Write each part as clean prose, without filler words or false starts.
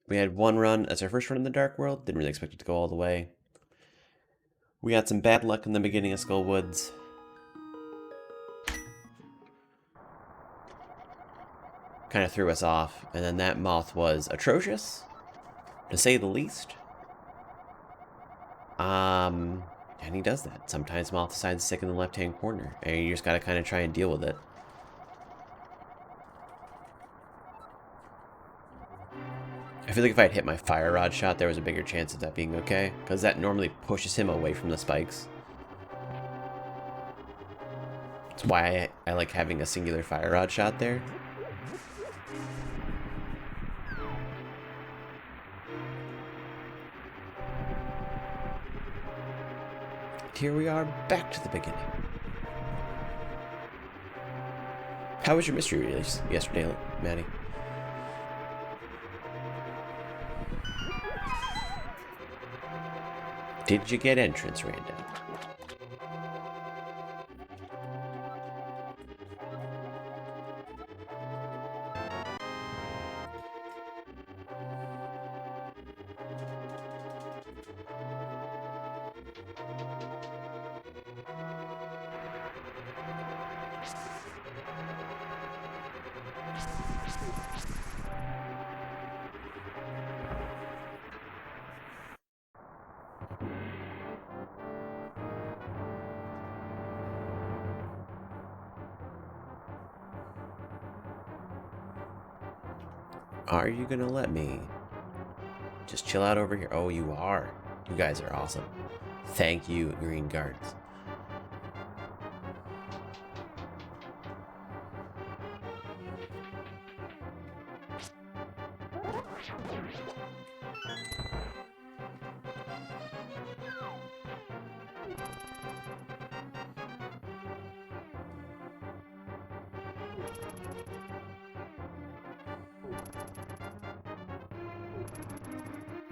We had one run as our first run in the Dark World. Didn't really expect it to go all the way. We had some bad luck in the beginning of Skull Woods. Kind of threw us off, and then that moth was atrocious, to say the least. And he does that. Sometimes moth decides to stick in the left-hand corner, and you just gotta kind of try and deal with it. I feel like if I had hit my fire rod shot, there was a bigger chance of that being okay, because that normally pushes him away from the spikes. That's why I like having a singular fire rod shot there. Here we are, back to the beginning. How was your mystery release yesterday, Maddie? Did you get entrance random? Are you gonna let me just chill out over here? Oh, you are. You guys are awesome. Thank you, Green Guards.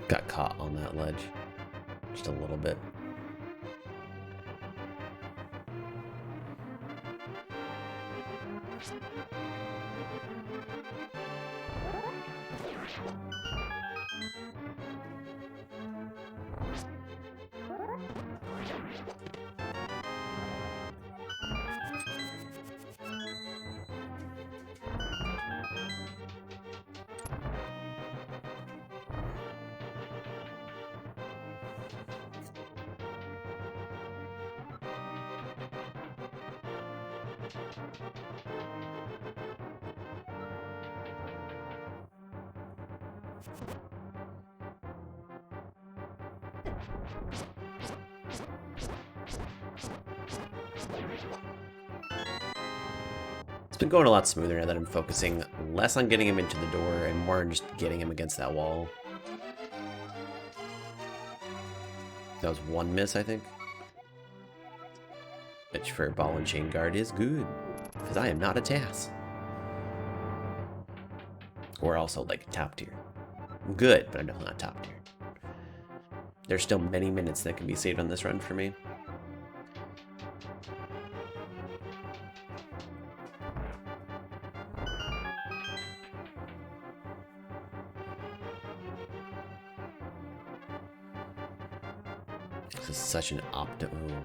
Got caught on that ledge. Just a little bit. It's been going a lot smoother now that I'm focusing less on getting him into the door and more on just getting him against that wall. That was one miss, I think. Which for ball and chain guard is good, because I am not a TAS. Or also like top tier. I'm good, but I'm definitely not top tier. There's still many minutes that can be saved on this run for me. This is such an oh,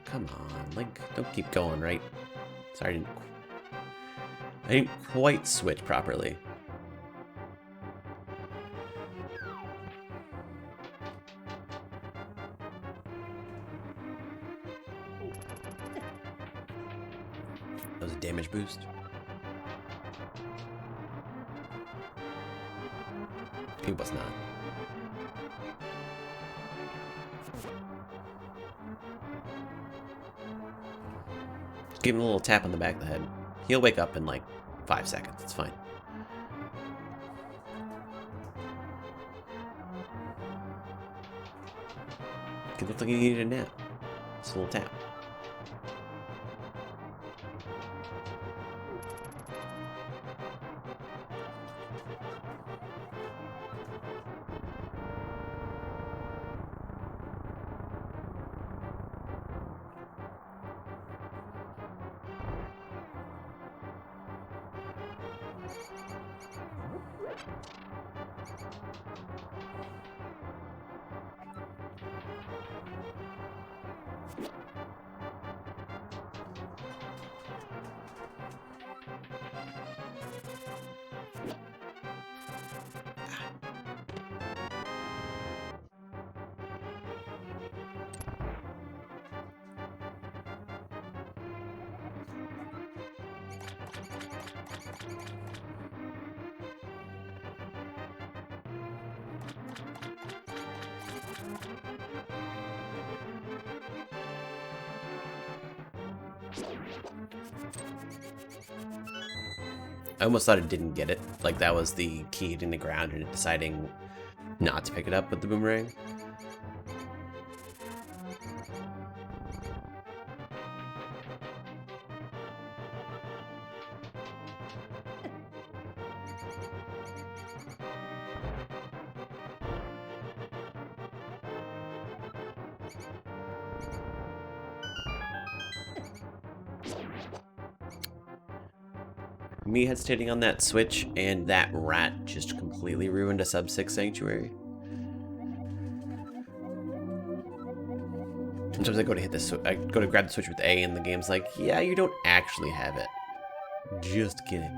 come on, like, don't keep going, right? Sorry, I didn't quite switch properly. That was a damage boost. It was not. Give him a little tap on the back of the head. He'll wake up in like 5 seconds. It's fine. It looked like he needed a nap. Just a little tap. I almost thought it didn't get it. Like that was the key hitting the ground and it deciding not to pick it up with the boomerang. Me hesitating on that switch, and that rat just completely ruined a sub-6 sanctuary. Sometimes I go to hit this, I go to grab the switch with A, and the game's like, yeah, you don't actually have it. Just kidding.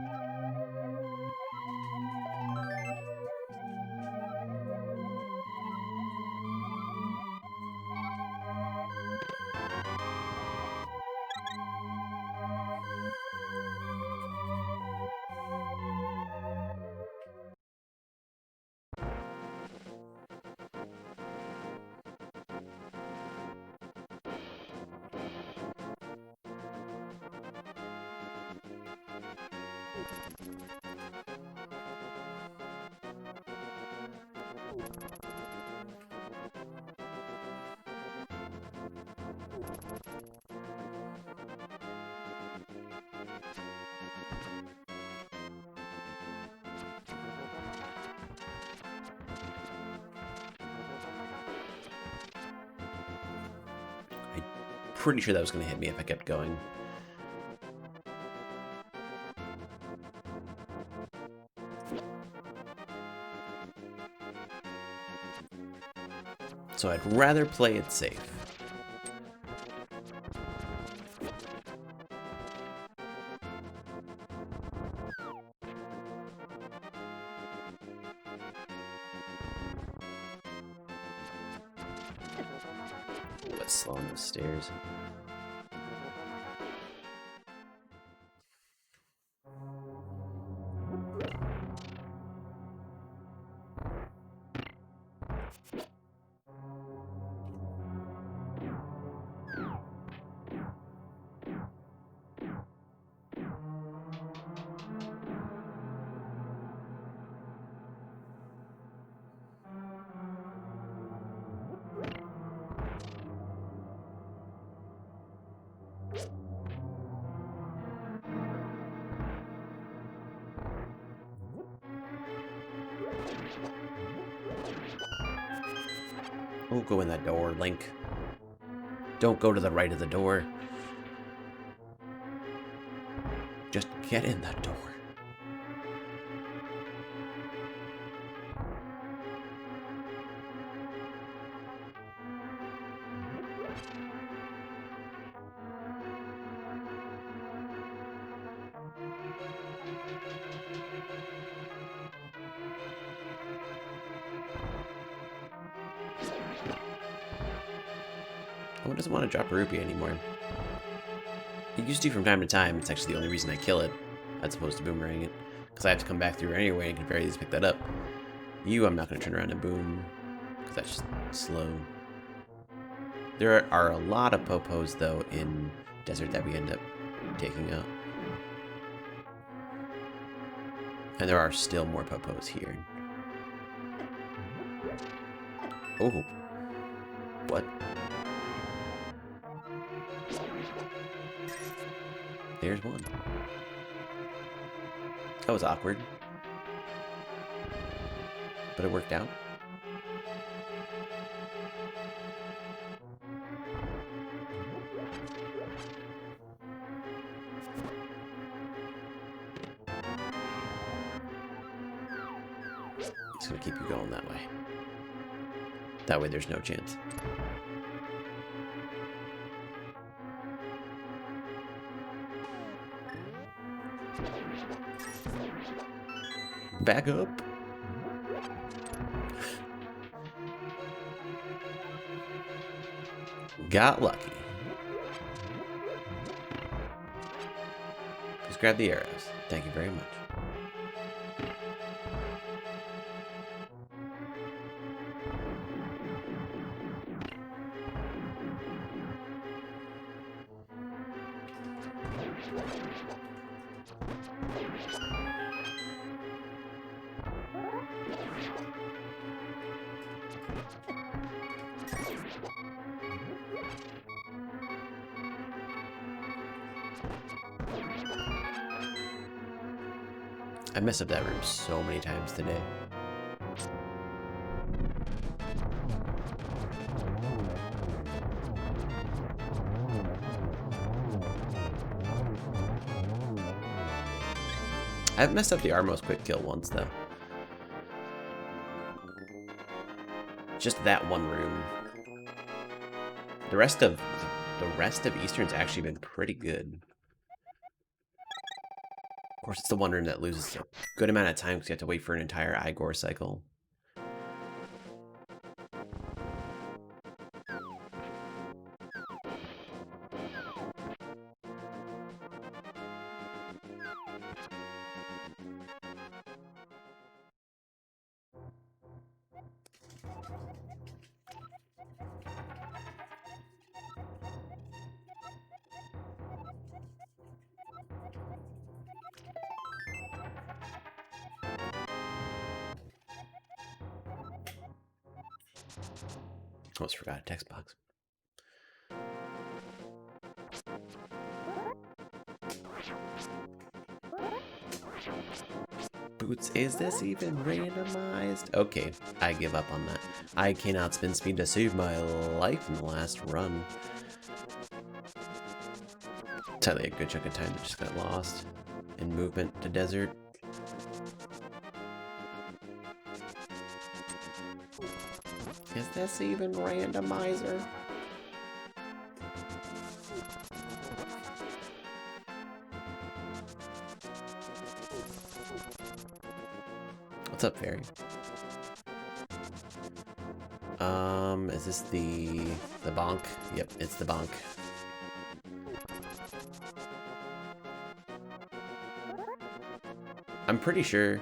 Pretty sure that was going to hit me if I kept going. So I'd rather play it safe. Let's slow on those stairs. Don't go in that door, Link. Don't go to the right of the door. Just get in that door. One doesn't want to drop a rupee anymore. It used to from time to time. It's actually the only reason I kill it, as opposed to boomerang it. Because I have to come back through anyway and can very easily pick that up. You, I'm not going to turn around and boom. Because that's just slow. There are a lot of popos, though, in Desert that we end up taking out. And there are still more popos here. Oh. What? There's one. That was awkward. But it worked out. It's gonna keep you going that way. That way there's no chance. Back up. Got lucky. Just grab the arrows. Thank you very much. I messed up that room so many times today. I've messed up the Armos quick kill once though. Just that one room. The rest of Eastern's actually been pretty good. Of course, it's the one room that loses a good amount of time because you have to wait for an entire Igor cycle. Almost forgot a text box. Boots, is this even randomized? Okay, I give up on that. I cannot spin speed to save my life in the last run. Totally a good chunk of time that just got lost in movement to desert. Is this even randomizer? What's up, Fairy? Is this the bonk? Yep, it's the bonk. I'm pretty sure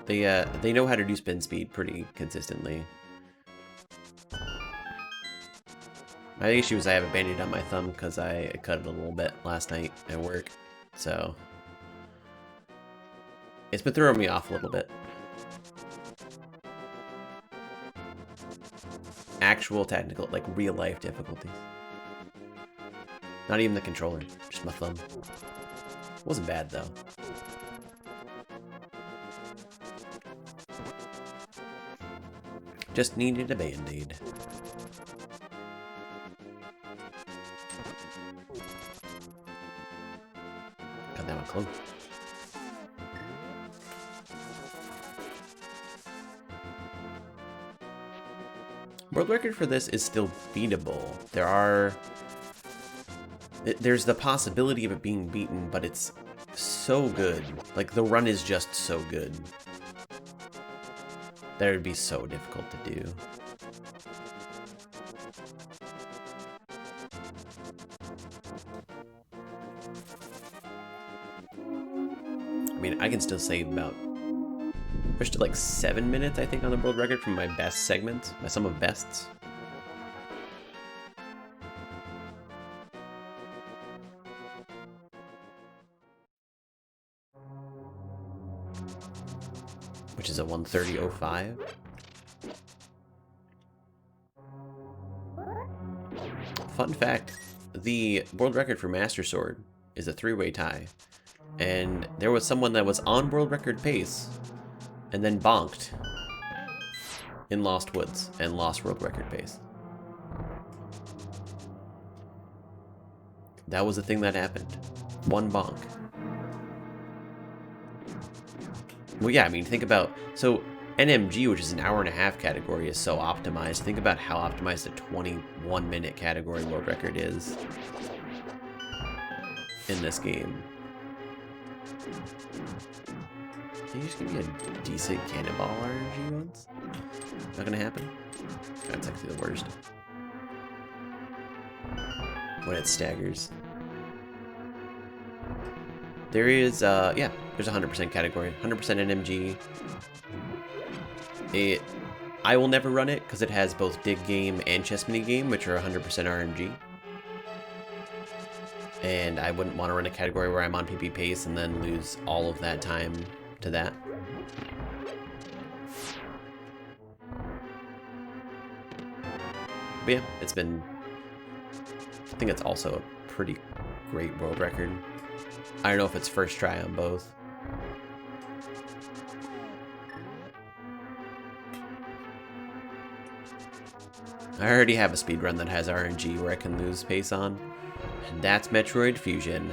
they know how to do spin speed pretty consistently. My issue is I have a band-aid on my thumb because I cut it a little bit last night at work, so it's been throwing me off a little bit. Actual technical, like real-life difficulties. Not even the controller, just my thumb. Wasn't bad though. Just needed a band-aid. Got that one close. World record for this is still beatable. There's the possibility of it being beaten, but it's so good. Like, the run is just so good that it would be so difficult to do. I mean, I can still save about pushed to like 7 minutes, I think, on the world record from my best segment, my sum of bests. Which is a 1:30.05. Fun fact, the world record for Master Sword is a 3-way tie. And there was someone that was on world record pace and then bonked in Lost Woods and lost world record pace. That was the thing that happened. One bonk. Well, yeah, I mean, think about... So, Nmg, which is an hour-and-a-half category, is so optimized. Think about how optimized a 21-minute category world record is in this game. Can you just give me a decent cannonball RNG once? Not gonna happen? That's actually the worst. When it staggers. There is, yeah, there's a 100% category. 100% NMG. I will never run it because it has both dig game and chess mini game, which are 100% RNG. And I wouldn't want to run a category where I'm on PP pace and then lose all of that time to that. But yeah, it's been... I think it's also a pretty great world record. I don't know if it's first try on both. I already have a speedrun that has RNG where I can lose pace on, and that's Metroid Fusion.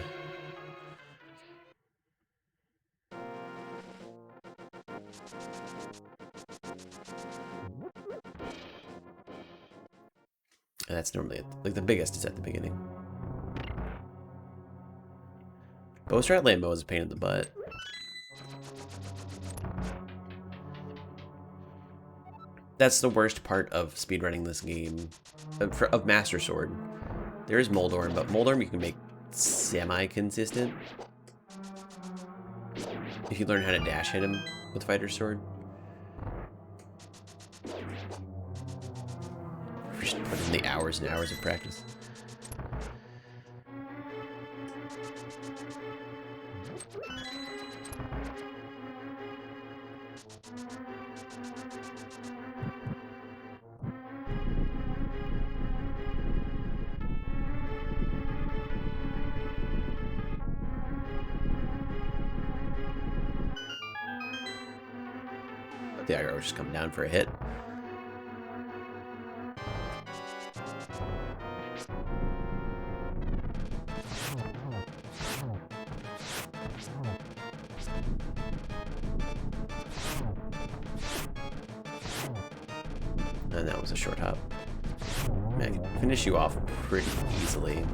And that's normally, like, the biggest is at the beginning. Ghost Rat Lambo is a pain in the butt. That's the worst part of speedrunning this game, of Master Sword. There is Moldorm, but Moldorm you can make semi-consistent if you learn how to dash hit him with Fighter Sword. Just put in the hours and hours of practice. But the aggro just come down for a hit. And that was a short hop. Man, I can finish you off pretty easily.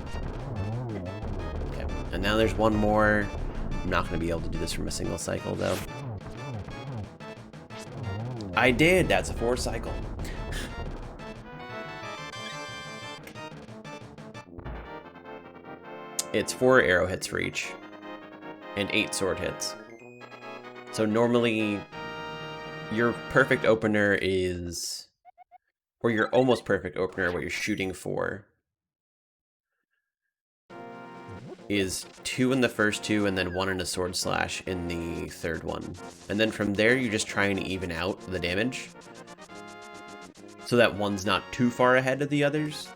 Okay, and now there's one more. I'm not going to be able to do this from a single cycle, though. I did! That's a 4 cycle. It's 4 arrow hits for each, and 8 sword hits. So normally, your perfect opener is... or your almost perfect opener, what you're shooting for, is 2 in the first 2 and then 1 in a sword slash in the third one. And then from there, you just try and even out the damage so that one's not too far ahead of the others.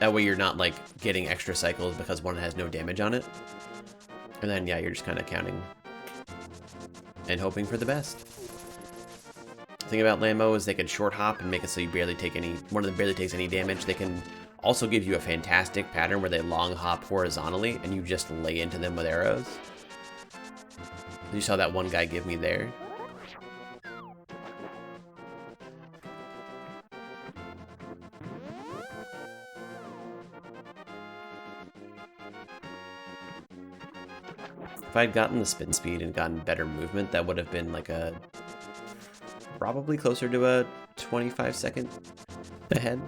That way you're not, like, getting extra cycles because one has no damage on it. And then, yeah, you're just kind of counting and hoping for the best. The thing about Lambo is they can short hop and make it so you barely take any, one of them barely takes any damage. They can also give you a fantastic pattern where they long hop horizontally and you just lay into them with arrows. You saw that one guy give me there. If I'd gotten the spin speed and gotten better movement, that would have been like a... probably closer to a 25-second ahead.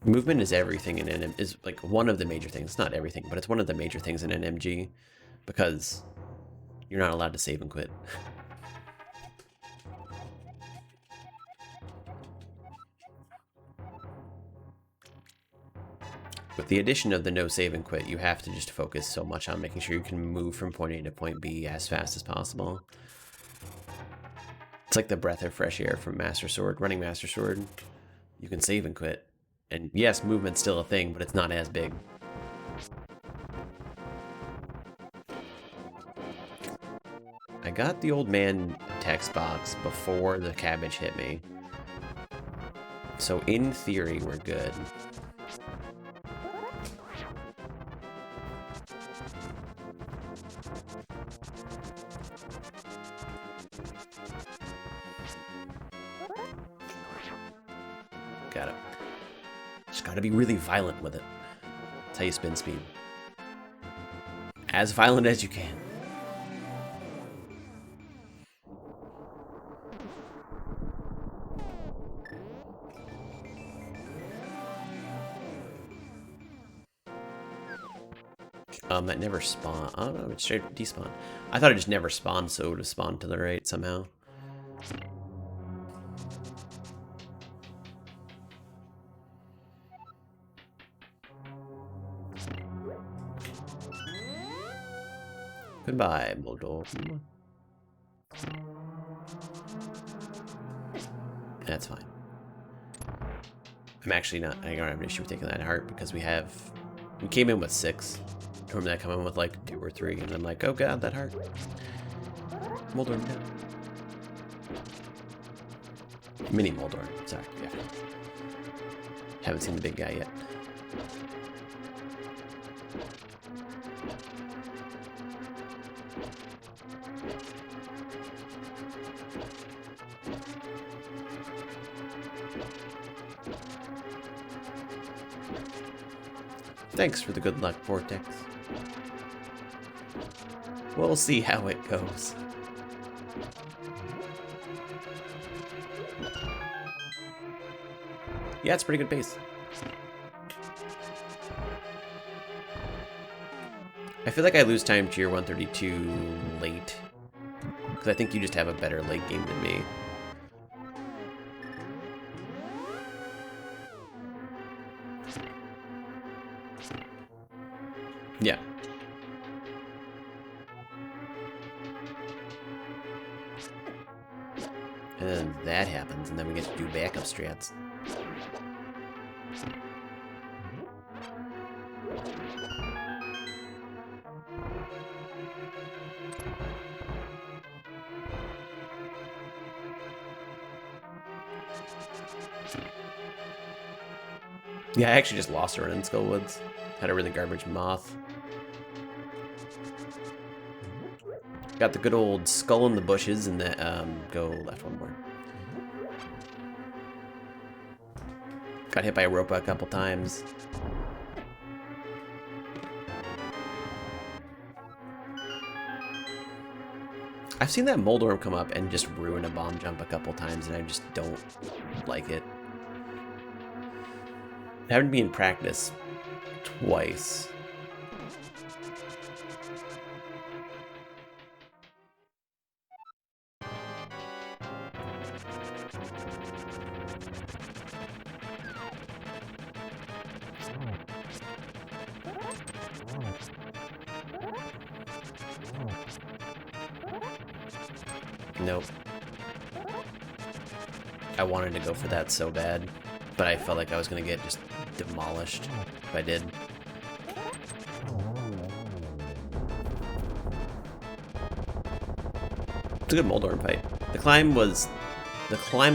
Movement is everything in NMG, is like one of the major things. It's not everything, but it's one of the major things in NMG because you're not allowed to save and quit. With the addition of the no save and quit, you have to just focus so much on making sure you can move from point A to point B as fast as possible. It's like the breath of fresh air from Master Sword. Running Master Sword, you can save and quit. And yes, movement's still a thing, but it's not as big. I got the old man text box before the cabbage hit me. So in theory, we're good. Got it. Just gotta be really violent with it. That's how you spin speed. As violent as you can. That never spawned. Oh no, it's straight despawn. I thought it just never spawned, so it would have spawned to the right somehow. Goodbye, Moldor. That's fine. I'm actually not, I don't have an issue with taking that heart because we came in with 6. Normally I come in with like 2 or 3 and I'm like, oh god, that heart. Moldorm down. Mini Moldorm, sorry. Yeah. Haven't seen the big guy yet. Thanks for the good luck, Vortex. We'll see how it goes. Yeah, it's pretty good pace. I feel like I lose time to your 132 late. Because I think you just have a better late game than me. Yeah. And then that happens, and then we get to do backup strats. Yeah, I actually just lost a run in Skullwoods. Had a really garbage moth. Got the good old skull in the bushes, and that, go left one more. Got hit by a rope a couple times. I've seen that Moldorm come up and just ruin a bomb jump a couple times, and I just don't like it. It happened to be in practice twice. Nope. I wanted to go for that so bad, but I felt like I was gonna get just demolished if I did. It's a good Moldorm fight. The climb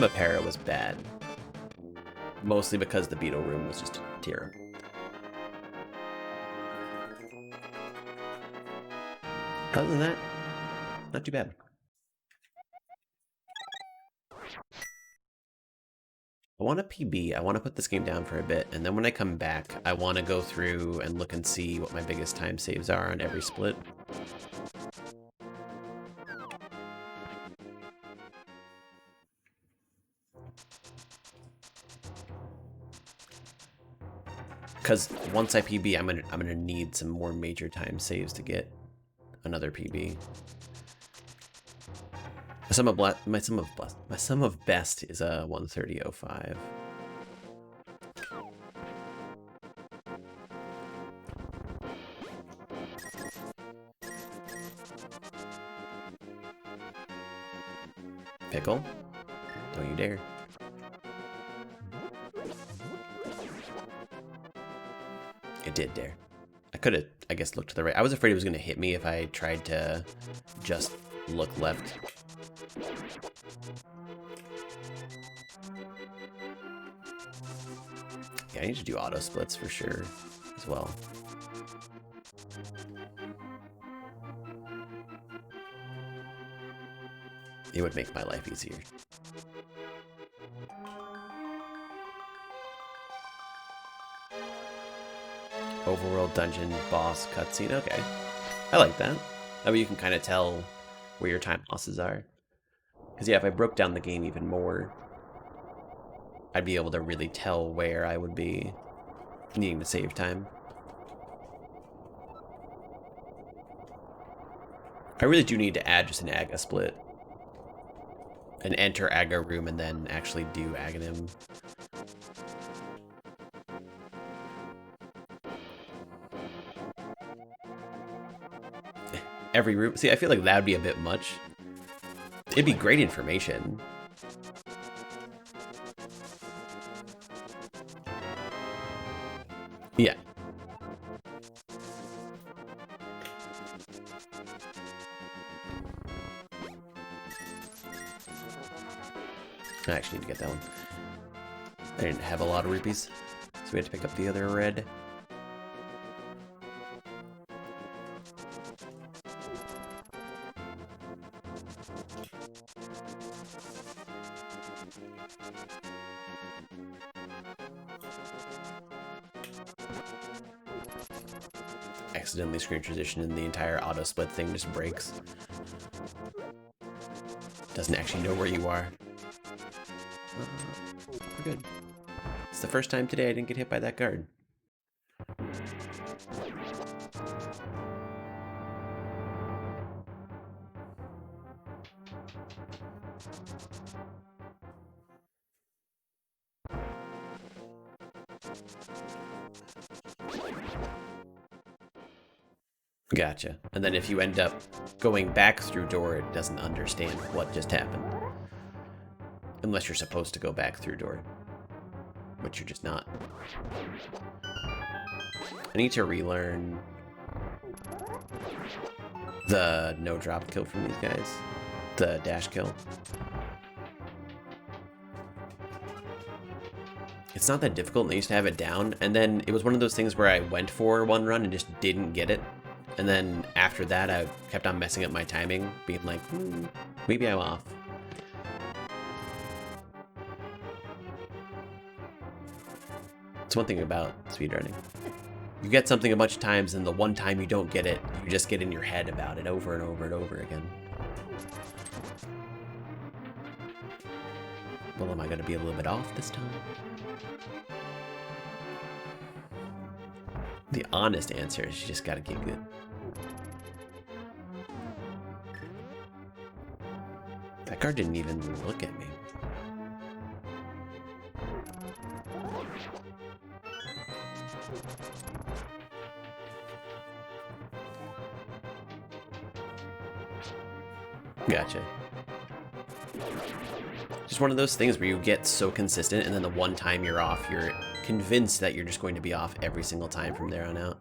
up Hera was bad. Mostly because the Beetle room was just terrible. Other than that, not too bad. I want a PB. I want to put this game down for a bit, and then when I come back, I want to go through and look and see what my biggest time saves are on every split. Because once I PB, I'm gonna need some more major time saves to get another PB. My sum of best is a 130.05. Pickle, don't you dare. It did dare. I could have, I guess, looked to the right. I was afraid it was going to hit me if I tried to just look left. Yeah, I need to do auto splits for sure as well. It would make my life easier. Overworld dungeon boss cutscene. Okay, I like that. That way you can kind of tell where your time losses are. Because yeah, if I broke down the game even more, I'd be able to really tell where I would be needing to save time. I really do need to add just an Aga split. And enter Aga room and then actually do Aghanim. Every room. See, I feel like that would be a bit much. It'd be great information. Yeah. I actually need to get that one. I didn't have a lot of rupees, so we had to pick up the other red. Accidentally screen transition and the entire auto split thing just breaks. Doesn't actually know where you are. We're good. It's the first time today I didn't get hit by that guard. Gotcha. And then if you end up going back through door, it doesn't understand what just happened. Unless you're supposed to go back through door. Which you're just not. I need to relearn the no drop kill from these guys. The dash kill. It's not that difficult, and I used to have it down, and then it was one of those things where I went for one run and just didn't get it. And then after that, I kept on messing up my timing, being like, maybe I'm off. It's one thing about speedrunning. You get something a bunch of times, and the one time you don't get it, you just get in your head about it over and over and over again. Well, am I going to be a little bit off this time? The honest answer is you just gotta get good. That guard didn't even look at me. Gotcha. Just one of those things where you get so consistent, and then the one time you're off, you're convinced that you're just going to be off every single time from there on out.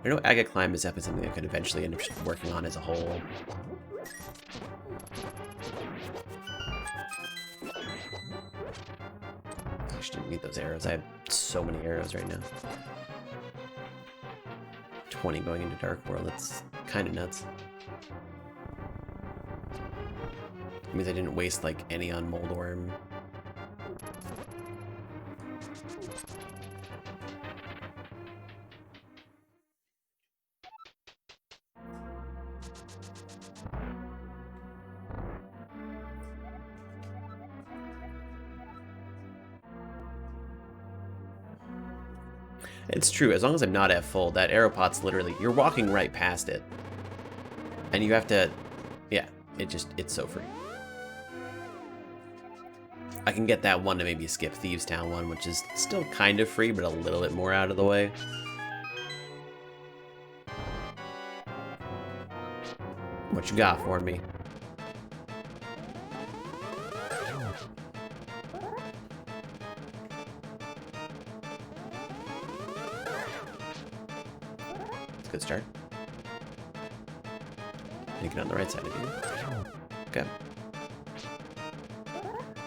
I know Aga Climb is definitely something I could eventually end up working on as a whole. I just didn't need those arrows. I have so many arrows right now. 20 going into Dark World. That's kind of nuts. It means I didn't waste like any on Moldworm. It's true, as long as I'm not at full, that arrow pot's literally, you're walking right past it. And you have to, yeah, it's so free. I can get that one to maybe skip Thieves Town one, which is still kind of free, but a little bit more out of the way. What you got for me? It's a good start. You get on the right side of you. Okay.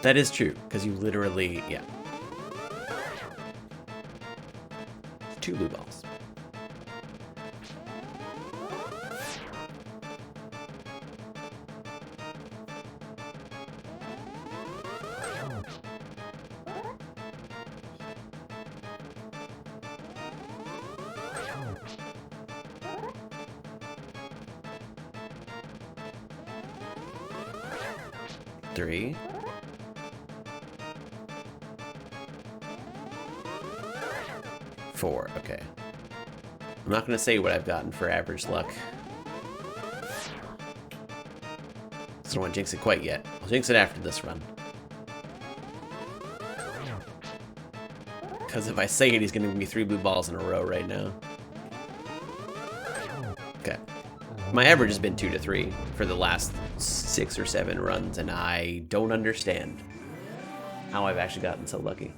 That is true, because you literally, yeah. 2 blue balls. Three. 4, okay. I'm not gonna say what I've gotten for average luck. I don't want to jinx it quite yet. I'll jinx it after this run. Because if I say it, he's gonna give me 3 blue balls in a row right now. Okay. My average has been 2 to 3 for the last 6 or 7 runs, and I don't understand how I've actually gotten so lucky.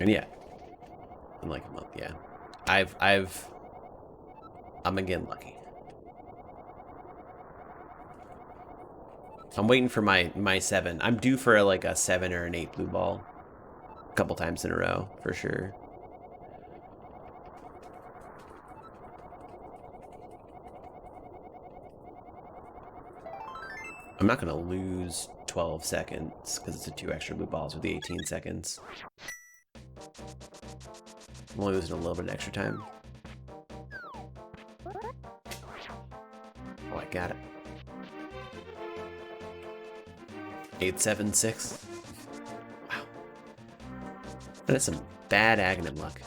And yeah, in like a month, yeah. I'm again lucky. I'm waiting for my 7. I'm due for like a 7 or an 8 blue ball a couple times in a row, for sure. I'm not going to lose 12 seconds because it's the 2 extra blue balls with the 18 seconds. I'm only losing a little bit of extra time. Oh, I got it. 876. Wow. That is some bad Aghanim luck.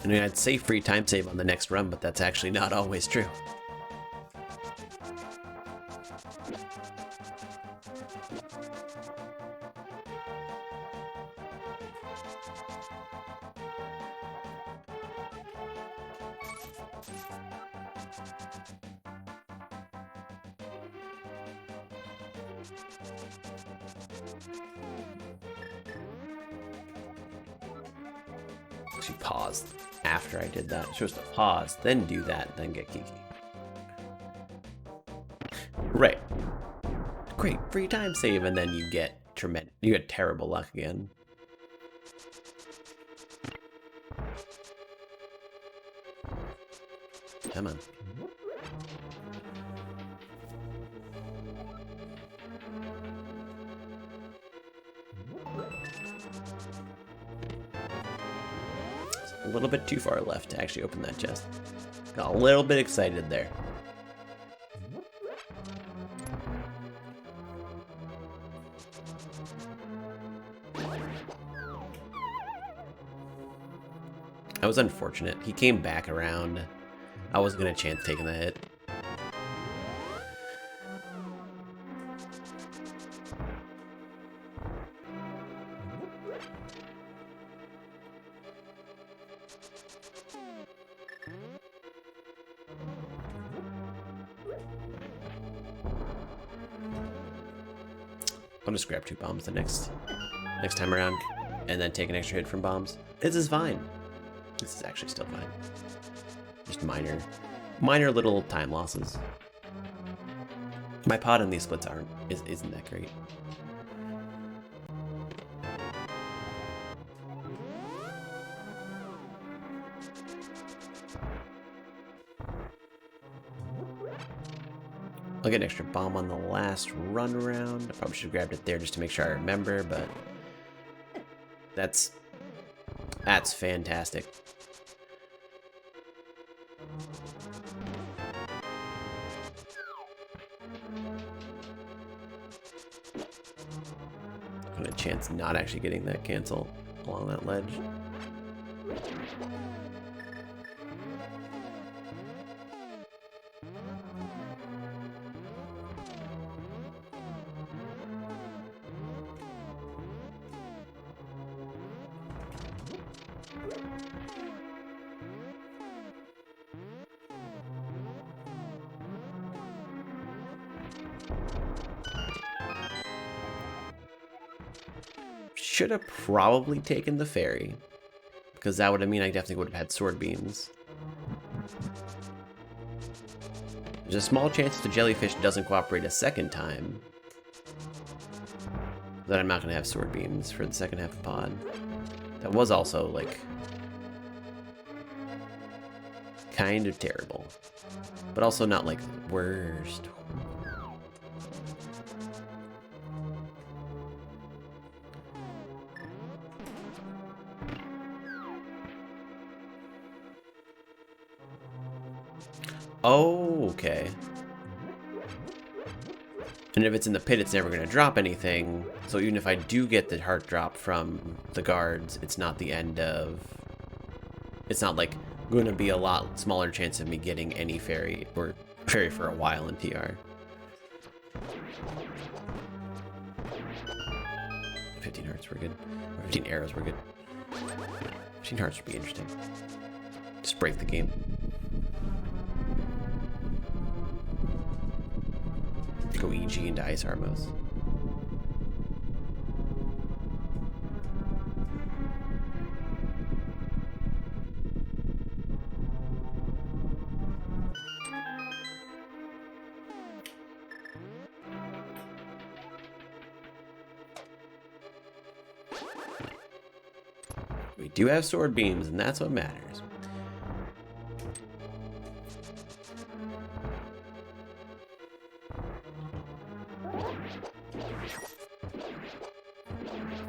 I mean, I'd say free time save on the next run, but that's actually not always true. She paused after I did that. She was supposed to pause, then do that, then get Kiki. Right. Great, free time save, and then you get terrible luck again. Come on. A little bit too far left to actually open that chest. Got a little bit excited there. That was unfortunate. He came back around. I wasn't going to chance taking the hit. I'll just grab 2 bombs the next time around, and then take an extra hit from bombs. This is fine. This is actually still fine. Just minor little time losses. My pod in these splits isn't that great. I'll get an extra bomb on the last run around. I probably should have grabbed it there just to make sure I remember, but that's fantastic. Got a chance not actually getting that cancel along that ledge. Should have probably taken the ferry, because that would have mean I definitely would have had sword beams. There's a small chance the jellyfish doesn't cooperate a second time that I'm not going to have sword beams for the second half of pod. That was also, like, kind of terrible, but also not, like, the worst. Oh, okay. And if it's in the pit, it's never going to drop anything. So even if I do get the heart drop from the guards, it's not the end of... It's not, like, going to be a lot smaller chance of me getting any fairy or fairy for a while in PR. $15 hearts were good. Or 15 arrows were good. 15 hearts would be interesting. Just break the game. Go EG into Ice Armos. We do have sword beams, and that's what matters.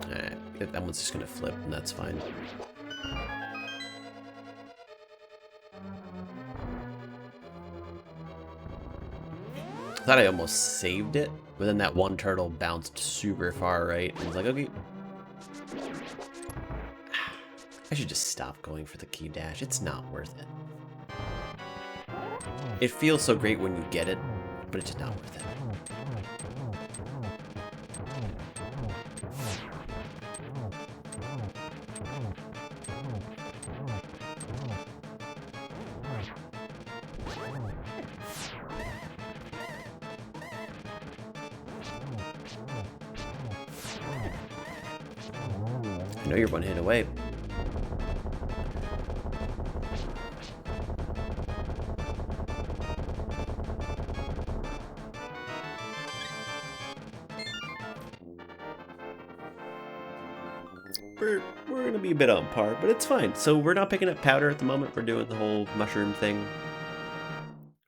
Alright, that one's just gonna flip, and that's fine. I thought I almost saved it, but then that one turtle bounced super far right, and I was like, okay. I should just stop going for the key dash. It's not worth it. It feels so great when you get it, but it's just not worth it. I know you're one hit away. We're gonna be a bit on par, but it's fine. So we're not picking up powder at the moment. We're doing the whole mushroom thing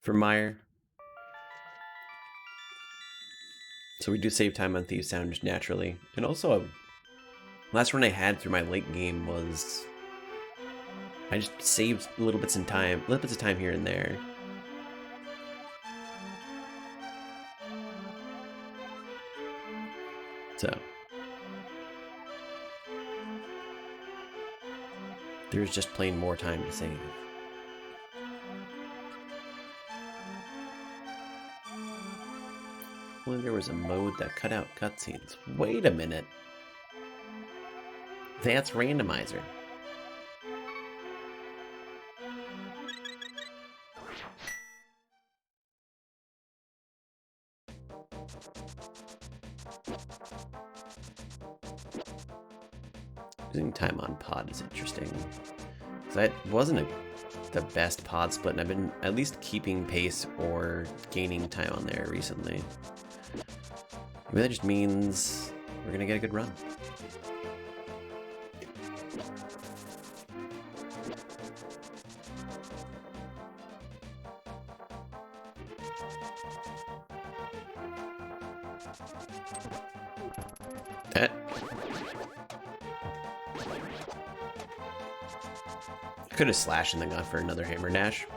for Meyer. So we do save time on Thieves Sound just naturally. And also, last run I had through my late game was I just saved little bits of time here and there. So there's just plain more time to save. Well, there was a mode that cut out cutscenes. Wait a minute. That's randomizer. Using time on pod is interesting. Because that wasn't the best pod split, and I've been at least keeping pace or gaining time on there recently. Maybe that just means we're gonna get a good run. That. Could have slashed and then gone for another hammer dash.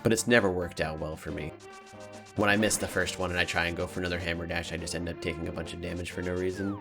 But it's never worked out well for me. When I miss the first one and I try and go for another hammer dash, I just end up taking a bunch of damage for no reason.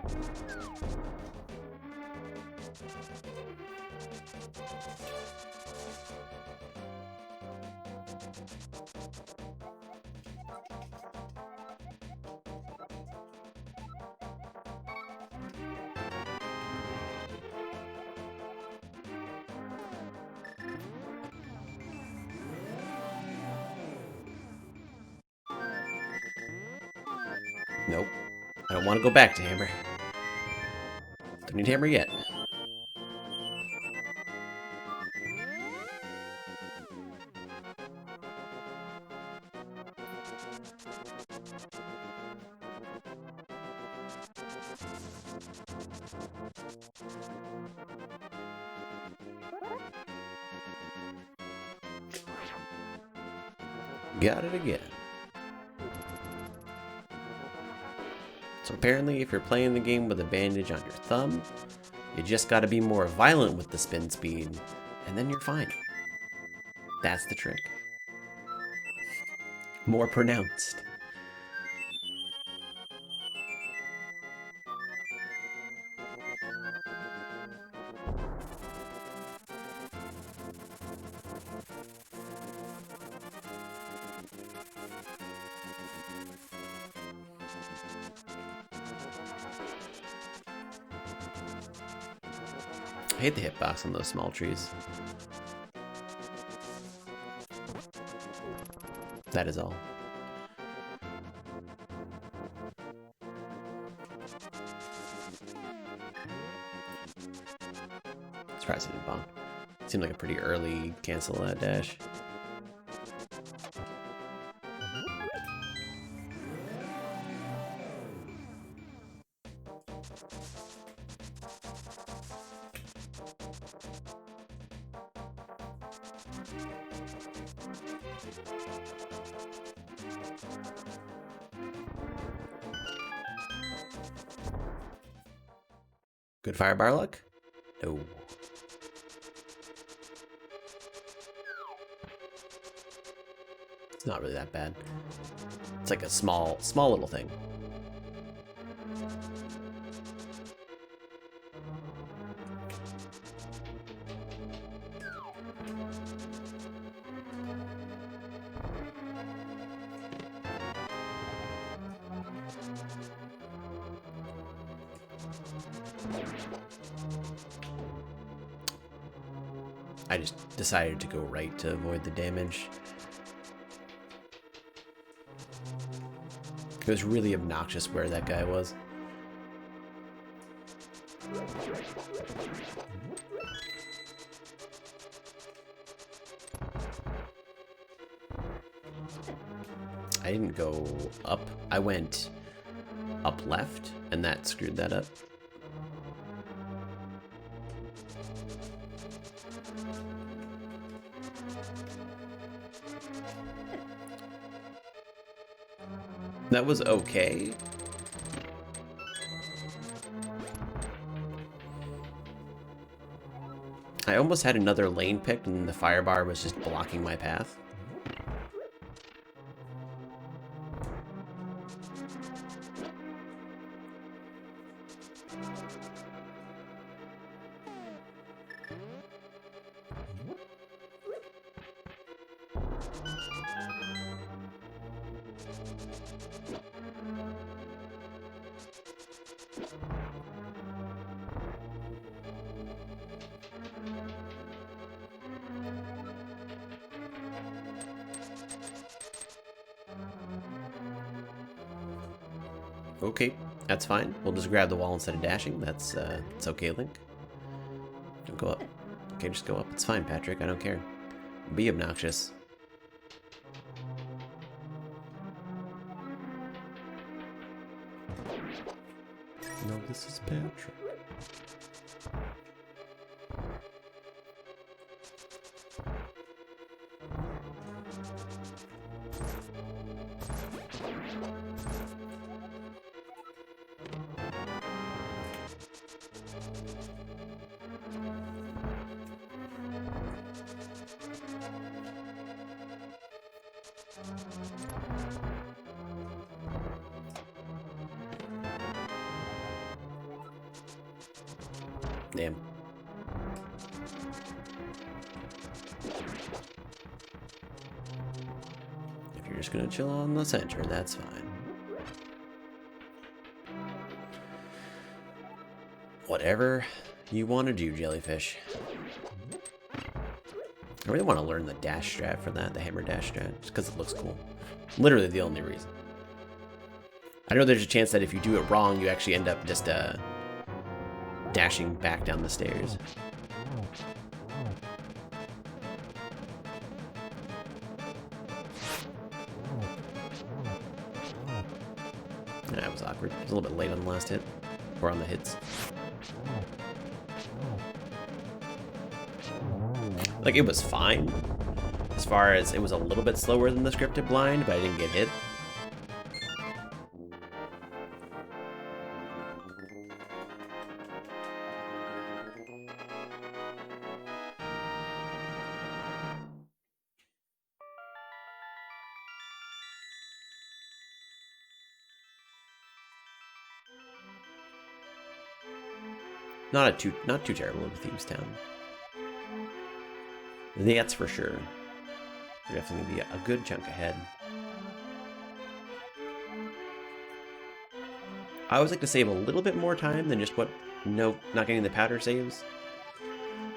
Nope. I don't want to go back to hammer. Don't need hammer yet. Got it again. So apparently if you're playing the game with a bandage on your thumb, you just gotta be more violent with the spin speed, and then you're fine. That's the trick. More pronounced. I hate the hitbox on those small trees. That is all. Surprised I didn't bonk. Seemed like a pretty early cancel that dash. Good firebar luck? No. It's not really that bad. It's like a small little thing. I just decided to go right to avoid the damage. It was really obnoxious where that guy was. I didn't go up. I went up left, and that screwed that up. That was okay. I almost had another lane picked and the firebar was just blocking my path. Okay, that's fine. We'll just grab the wall instead of dashing. That's it's okay, Link. Don't go up. Okay, just go up. It's fine, Patrick. I don't care. Be obnoxious. No, this is Patrick. Damn. If you're just gonna chill on the center, that's fine. Whatever you want to do, Jellyfish. I really want to learn the dash strat for that, the hammer dash strat, just because it looks cool. Literally the only reason. I know there's a chance that if you do it wrong, you actually end up just dashing back down the stairs. That was awkward. It was a little bit late on the last hit, or on the hits. Like, it was fine, as far as it was a little bit slower than the scripted blind, but I didn't get hit. Not too terrible of a Thieves Town. That's for sure. We're definitely gonna be a good chunk ahead. I always like to save a little bit more time than just not getting the powder saves.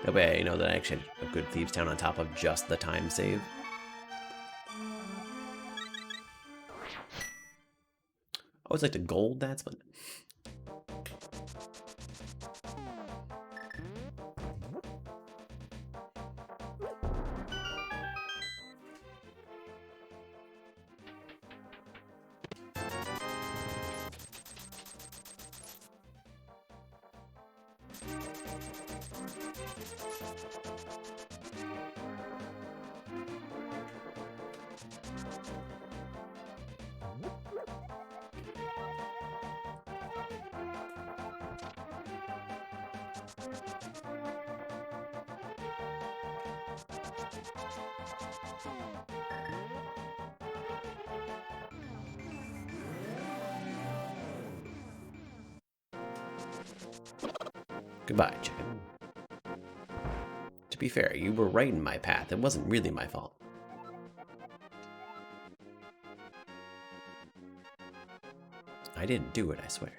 That way I know that I actually had a good Thieves Town on top of just the time save. Oh, it's like the gold, that's what... Goodbye, chicken. To be fair, you were right in my path. It wasn't really my fault. I didn't do it, I swear.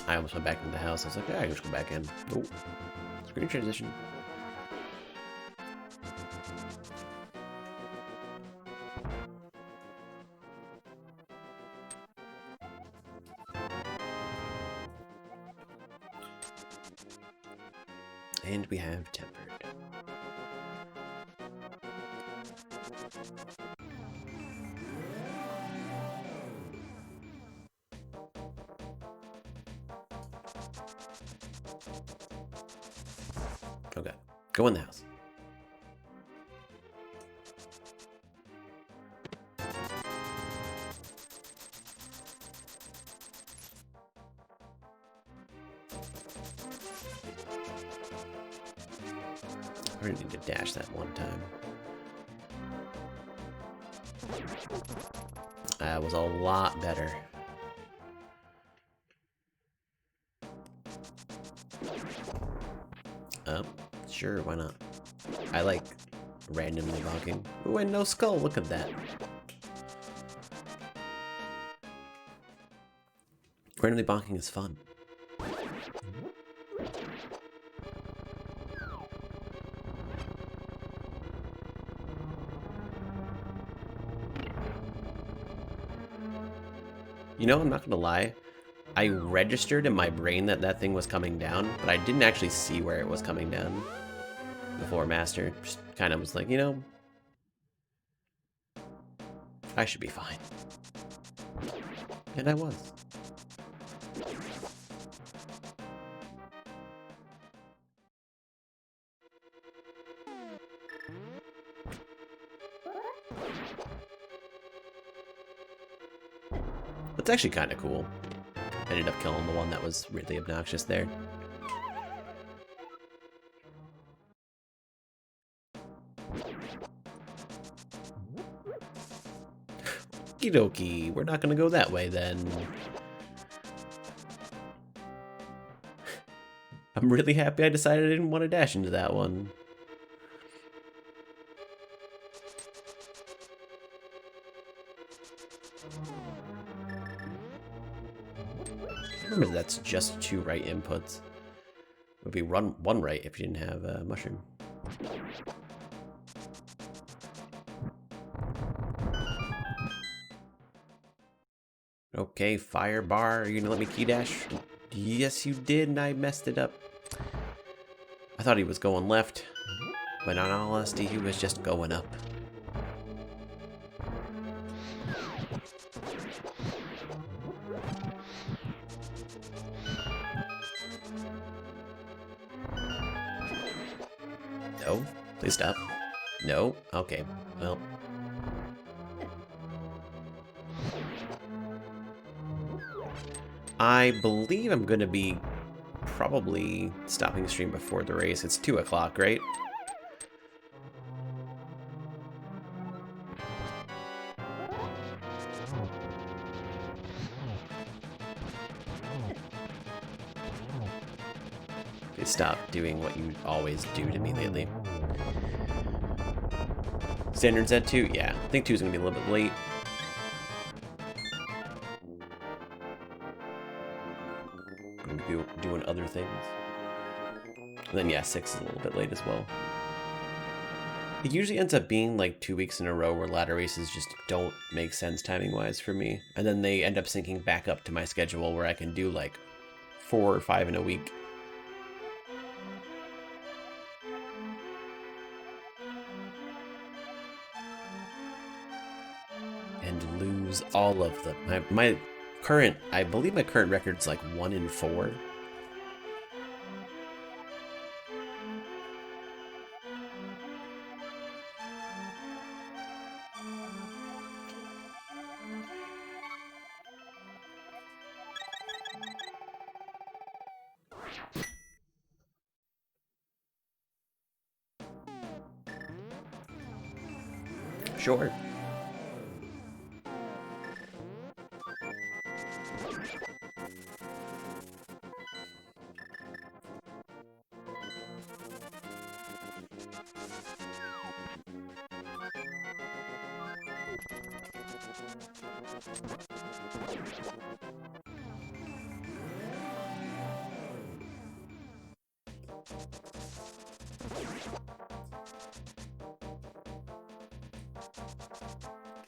I almost went back into the house. I was like, yeah, I can just go back in. Oh, screen transition. And we have tempered. Okay, go in the house. I really need to dash that one time. That was a lot better. Sure, why not? I like randomly bonking. Ooh, and no skull, look at that. Randomly bonking is fun. You know, I'm not gonna lie. I registered in my brain that that thing was coming down, but I didn't actually see where it was coming down before Master. Just kind of was like, you know, I should be fine. And I was. It's actually kind of cool. I ended up killing the one that was really obnoxious there. Okie dokie, we're not gonna go that way then. I'm really happy I decided I didn't want to dash into that one. Remember, that's just 2 right inputs. It would be one right if you didn't have a mushroom. Okay, fire bar, are you gonna let me key dash? Yes, you did, and I messed it up. I thought he was going left, but in all honesty, he was just going up. No, please stop. No, okay, well. I believe I'm gonna be probably stopping the stream before the race. It's 2 o'clock, right? Please stop doing what you always do to me lately. Standard's at 2? Yeah. I think 2 is going to be a little bit late. I'm going to be doing other things. And then, yeah, 6 is a little bit late as well. It usually ends up being like 2 weeks in a row where ladder races just don't make sense timing-wise for me. And then they end up syncing back up to my schedule where I can do like 4 or 5 in a week. And lose all of them. My current, I believe my current record's like 1 in 4. Sure.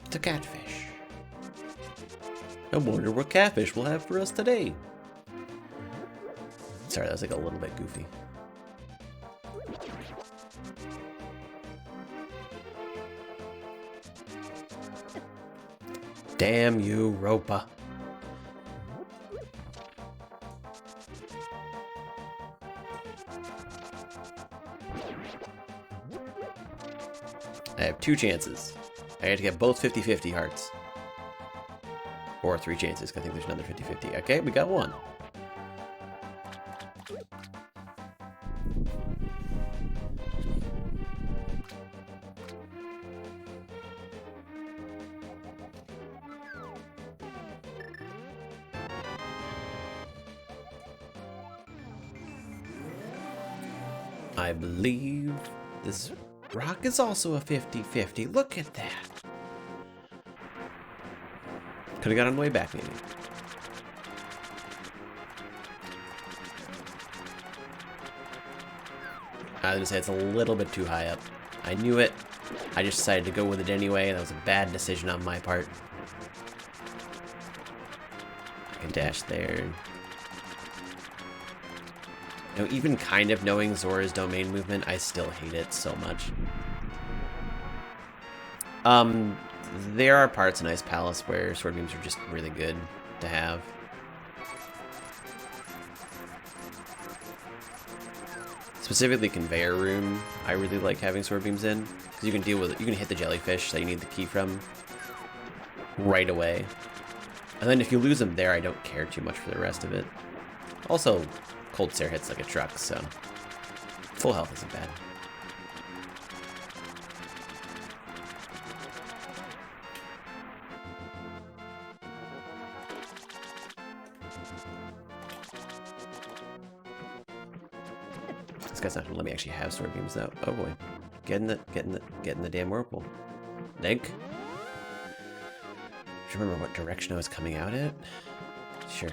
It's a catfish. I wonder what catfish we'll have for us today. Sorry, that was like a little bit goofy. Damn you, Ropa. I have 2 chances. I have to get both 50-50 hearts. Or 3 chances, because I think there's another 50-50. Okay, we got 1. I believe this rock is also a 50-50. Look at that. Could have got on the way back, maybe. I was gonna say it's a little bit too high up. I knew it. I just decided to go with it anyway. That was a bad decision on my part. I can dash there. You know, even kind of knowing Zora's domain movement, I still hate it so much. There are parts in Ice Palace where sword beams are just really good to have. Specifically Conveyor Room, I really like having sword beams in, because you can deal with it. You can hit the jellyfish that you need the key from right away. And then if you lose them there, I don't care too much for the rest of it. Also, Cold Stare hits like a truck, so full health isn't bad. This guy's not gonna let me actually have sword beams though. Oh boy. Get in the damn whirlpool. Leg. Do you remember what direction I was coming out at? Sure.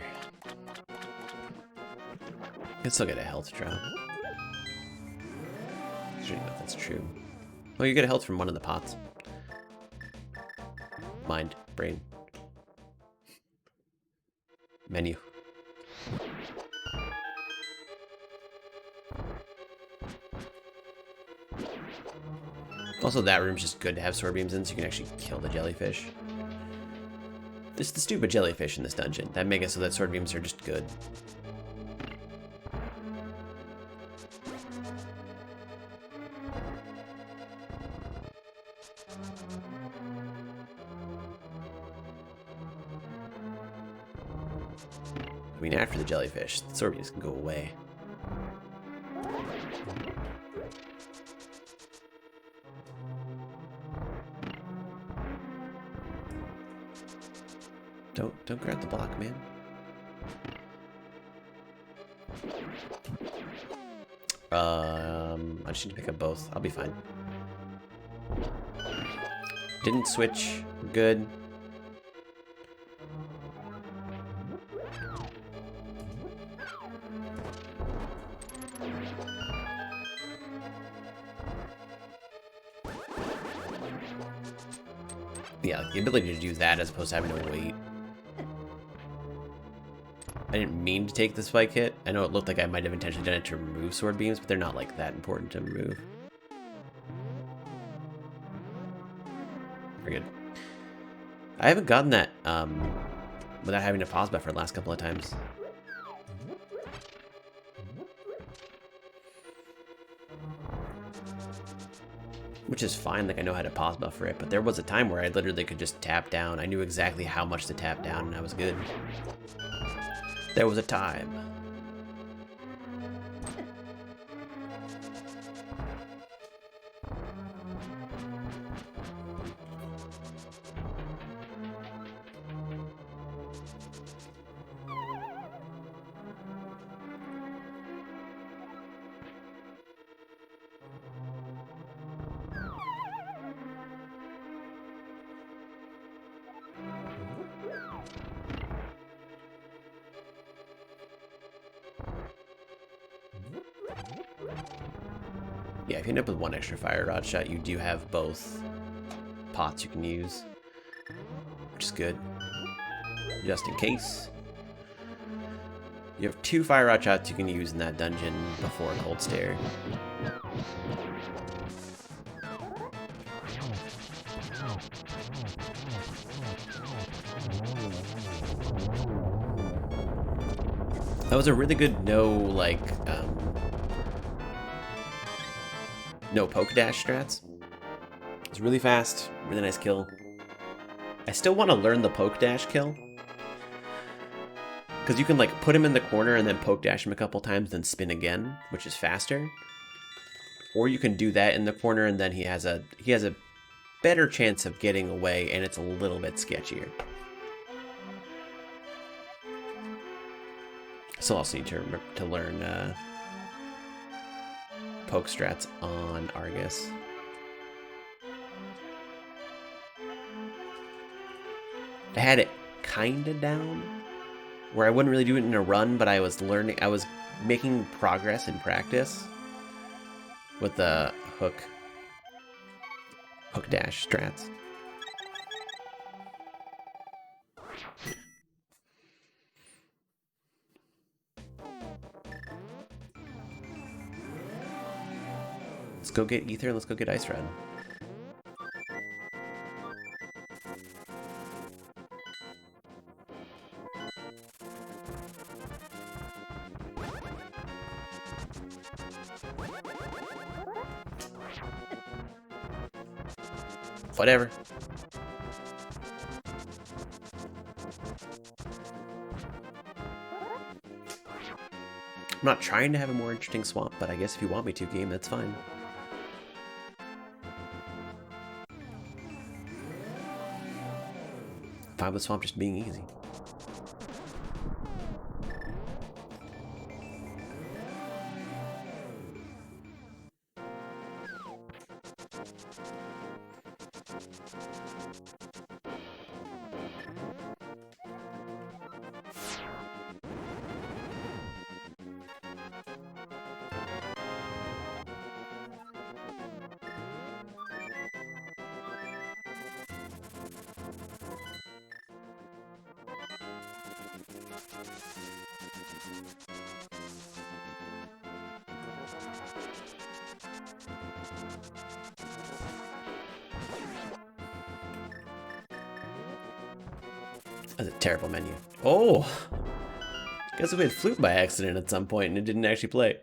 I can still get a health drop. I don't know if that's true. Oh, you get a health from one of the pots. Mind, brain. Menu. Also, that room's just good to have sword beams in, so you can actually kill the jellyfish. This is the stupid jellyfish in this dungeon that make it so that sword beams are just good. I mean, after the jellyfish, the sword beams can go away. Don't grab the block, man. I just need to pick up both. I'll be fine. Didn't switch. Good. Yeah, the ability to do that as opposed to having to wait. I didn't mean to take the spike hit. I know it looked like I might have intentionally done it to remove sword beams, but they're not like that important to remove. Very good. I haven't gotten that without having to pause buffer the last couple of times. Which is fine, like I know how to pause buffer it, but there was a time where I literally could just tap down. I knew exactly how much to tap down and I was good. There was a time. Yeah, if you end up with one extra fire rod shot, you do have both pots you can use, which is good, just in case. You have 2 fire rod shots you can use in that dungeon before Cold Stare. That was a really good no poke dash strats. It's really fast, really nice kill. I still want to learn the poke dash kill, because you can like put him in the corner and then poke dash him a couple times, then spin again, which is faster. Or you can do that in the corner and then he has a better chance of getting away, and it's a little bit sketchier. So I'll also need to learn poke strats on Argus. I had it kinda down, where I wouldn't really do it in a run, but I was making progress in practice with the hook dash strats. Let's go get Ether and let's go get Ice Rod. Whatever. I'm not trying to have a more interesting swamp, but I guess if you want me to, game, that's fine. Fine with swamp just being easy. That's a terrible menu. Oh! Guess we had flute by accident at some point and it didn't actually play.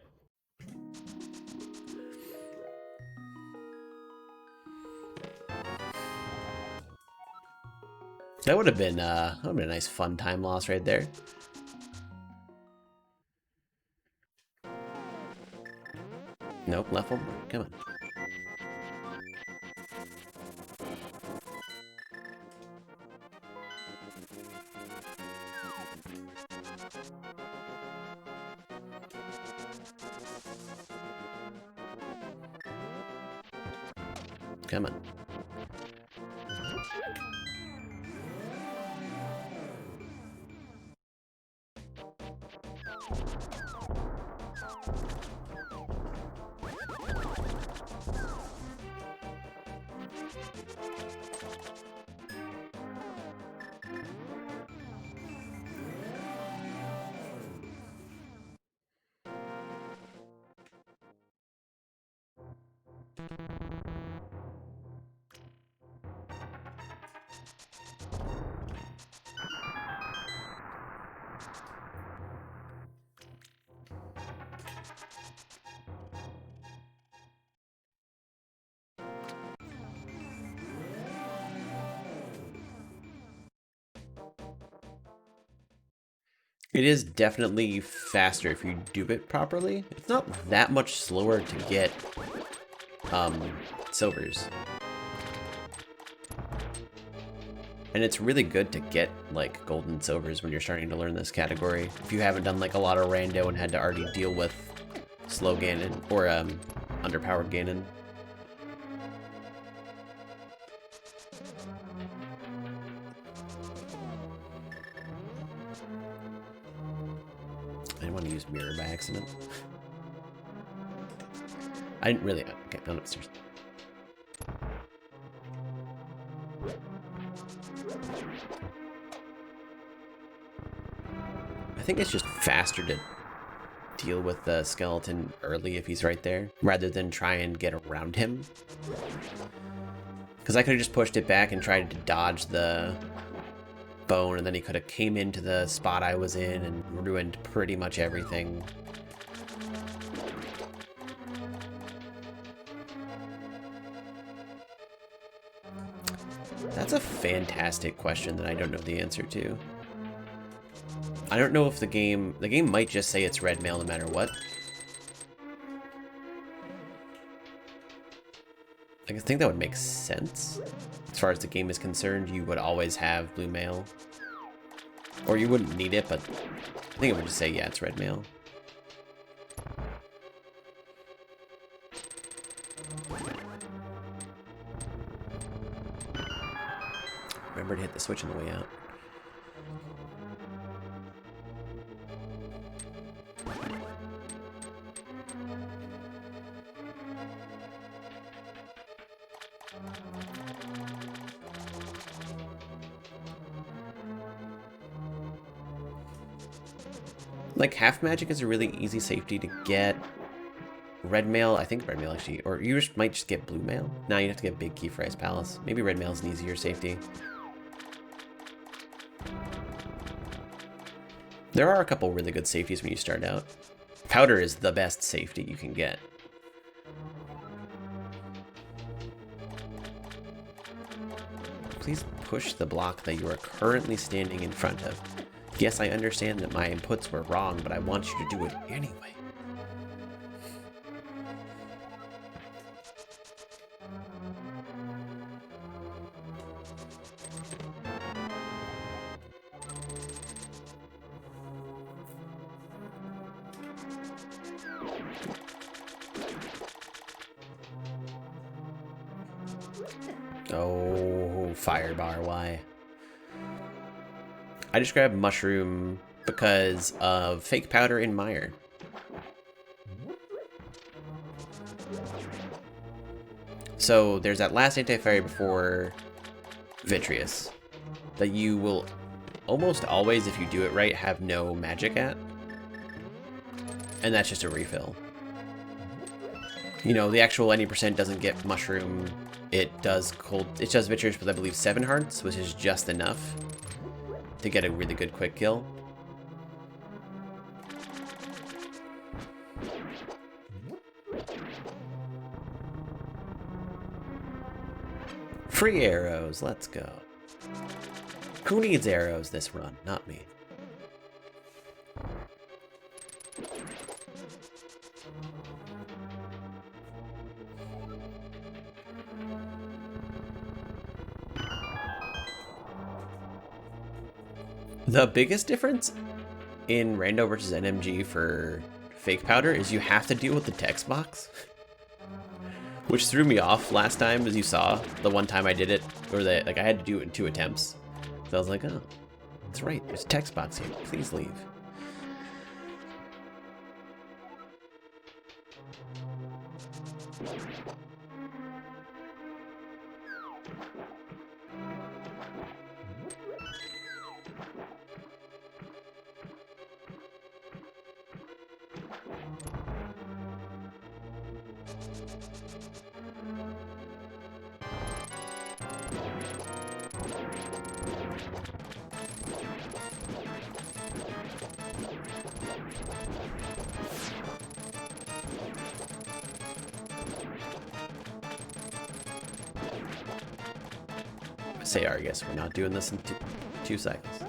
That would have been a nice fun time loss right there. Nope, left one more. Come on. Come on. It is definitely faster if you do it properly. It's not that much slower to get silvers. And it's really good to get like gold and silvers when you're starting to learn this category. If you haven't done like a lot of rando and had to already deal with slow Ganon or underpowered Ganon. I didn't want to use mirror by accident. I didn't really. Okay, I'm upstairs. I think it's just faster to deal with the skeleton early if he's right there, rather than try and get around him. Because I could have just pushed it back and tried to dodge the bone, and then he could have came into the spot I was in and ruined pretty much everything. That's a fantastic question that I don't know the answer to. I don't know if the game might just say it's red mail no matter what. I think that would make sense. As far as the game is concerned, you would always have blue mail. Or you wouldn't need it, but I think it would just say, yeah, it's red mail. Remember to hit the switch on the way out. Like, half magic is a really easy safety to get. Red mail, I think red mail actually, or you just might just get blue mail. Now you have to get big key for Ice Palace. Maybe red mail is an easier safety. There are a couple really good safeties when you start out. Powder is the best safety you can get. Please push the block that you are currently standing in front of. Yes, I understand that my inputs were wrong, but I want you to do it anyway. Oh, firebar, why? I just grabbed mushroom because of fake powder in mire. So there's that last anti-fairy before Vitreous that you will almost always, if you do it right, have no magic at. And that's just a refill. You know, the actual 90% doesn't get mushroom. It does Vitreous with, I believe, 7 hearts, which is just enough to get a really good quick kill. Free arrows, let's go. Who needs arrows this run? Not me. The biggest difference in Rando versus Nmg for fake powder is you have to deal with the text box. Which threw me off last time, as you saw, the one time I did it, or that like I had to do it in 2 attempts. So I was like, oh, that's right, there's a text box here, please leave. Say, I guess we're not doing this in two cycles.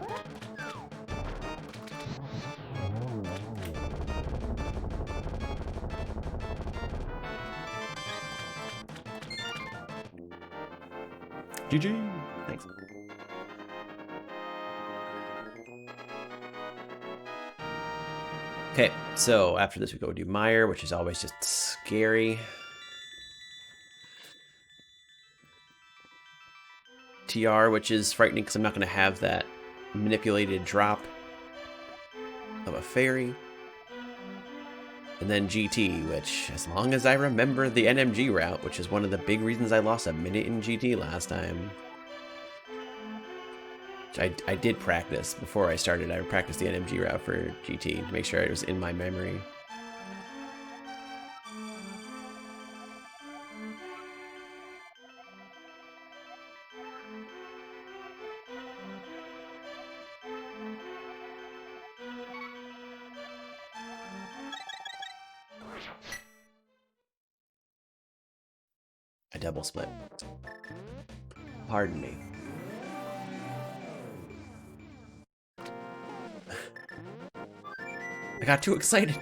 GG. Thanks. Okay, so after this we go do Mire, which is always just scary. TR, which is frightening because I'm not going to have that manipulated drop of a fairy. And then GT, which, as long as I remember the Nmg route, which is one of the big reasons I lost a minute in GT last time. I did practice before I started. I practiced the Nmg route for GT to make sure it was in my memory. I double split. Pardon me. I got too excited.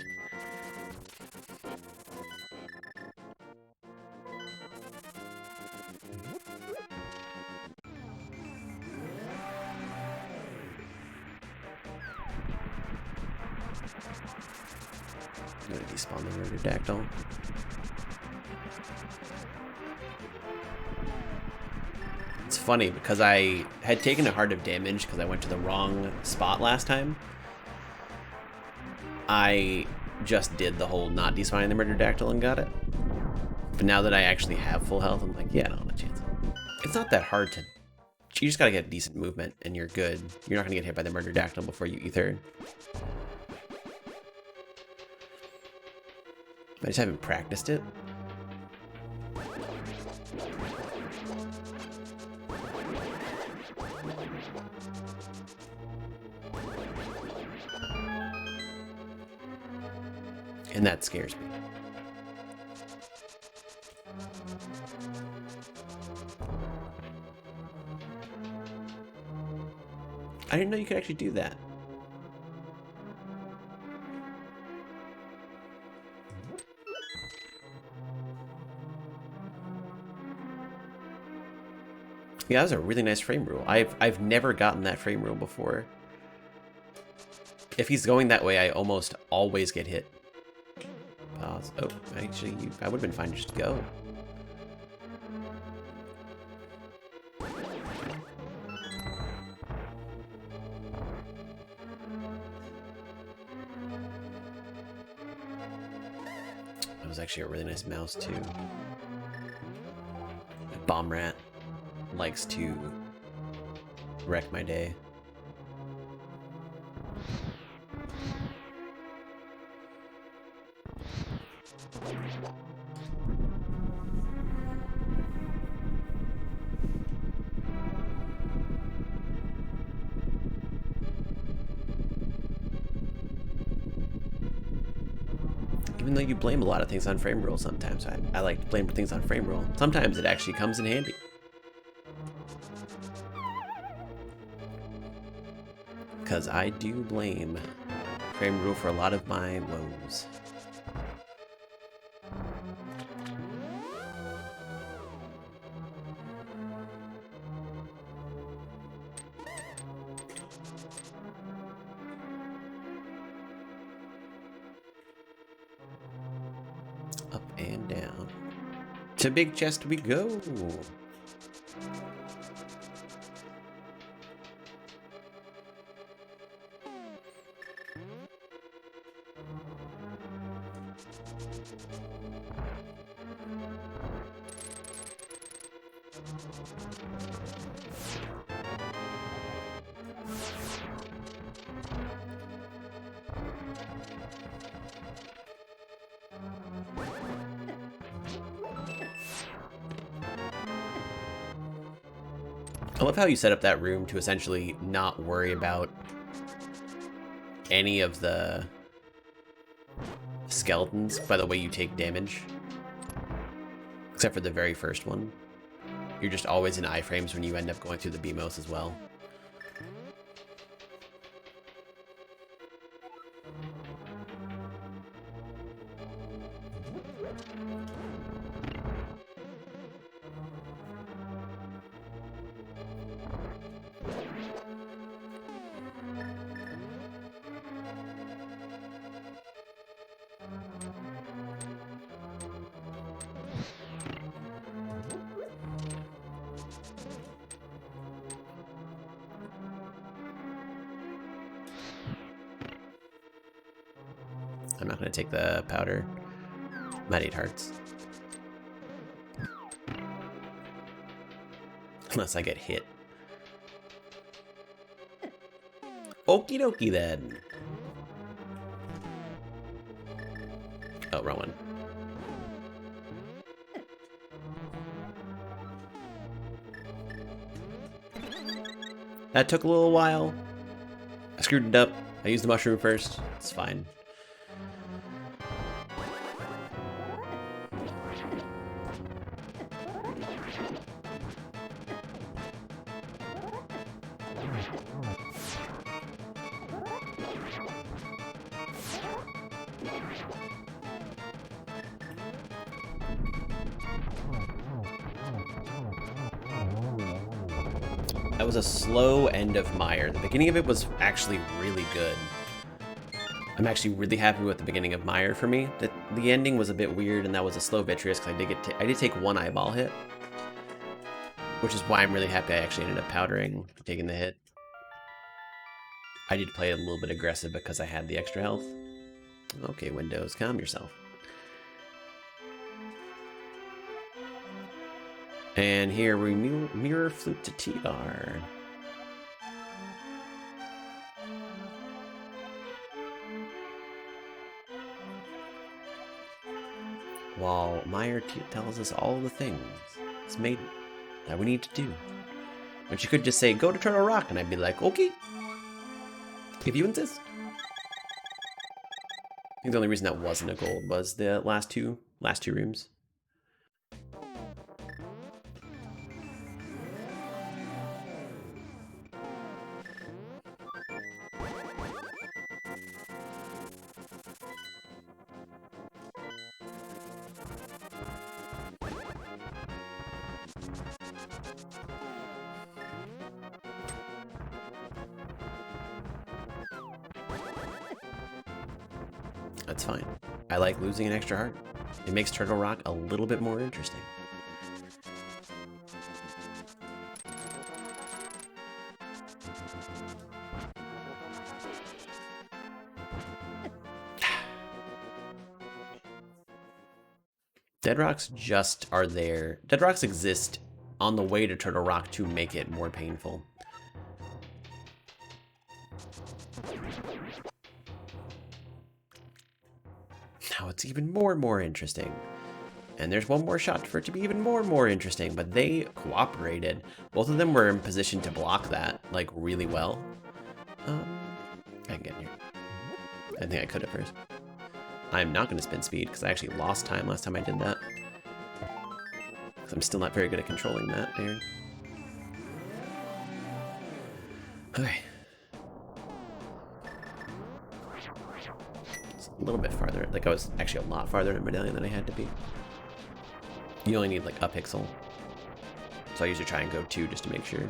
I'm gonna despawn the Murderdactyl. It's funny because I had taken a heart of damage because I went to the wrong spot last time. I just did the whole not despawning the Murderdactyl and got it. But now that I actually have full health, I'm like, yeah, I don't have a chance. It's not that hard to... You just gotta get decent movement and you're good. You're not gonna get hit by the Murderdactyl before you ether. I just haven't practiced it. And that scares me. I didn't know you could actually do that. Yeah, that was a really nice frame rule. I've never gotten that frame rule before. If he's going that way, I almost always get hit. Pause. Oh, actually, I would have been fine just to go. That was actually a really nice mouse, too. Bomb Rat likes to wreck my day. Even though you blame a lot of things on frame roll sometimes, I like to blame things on frame roll. Sometimes it actually comes in handy. Because I do blame frame rule for a lot of my woes. Up and down. To big chest we go. I love how you set up that room to essentially not worry about any of the skeletons by the way you take damage. Except for the very first one. You're just always in iframes when you end up going through the BMOS as well. I'm not going to take the powder. I'm at 8 hearts. Unless I get hit. Okie dokie then. Oh, wrong one. That took a little while. I screwed it up. I used the mushroom first. It's fine. That was a slow end of Mire. The beginning of it was actually really good. I'm actually really happy with the beginning of Mire for me. The ending was a bit weird, and that was a slow Vitreous because I did take one eyeball hit, which is why I'm really happy I actually ended up powdering, taking the hit. I did play it a little bit aggressive because I had the extra health. Okay, Windows, calm yourself. And here we mirror flute to TR. While Mire tells us all the things it's made that we need to do. But you could just say, go to Turtle Rock, and I'd be like, okay. If you insist. I think the only reason that wasn't a gold was the last two rooms. That's fine. I like losing an extra heart. It makes Turtle Rock a little bit more interesting. Dead Rocks just are there. Dead Rocks exist on the way to Turtle Rock to make it more painful. Now it's even more interesting. And there's one more shot for it to be even more interesting, but they cooperated. Both of them were in position to block that, like, really well. I can get in here. I think I could at first. I'm not going to spin speed, because I actually lost time last time I did that. Because I'm still not very good at controlling that there. Okay. A little bit farther. Like, I was actually a lot farther in Medallion than I had to be. You only need, like, a pixel. So I usually try and go 2 just to make sure.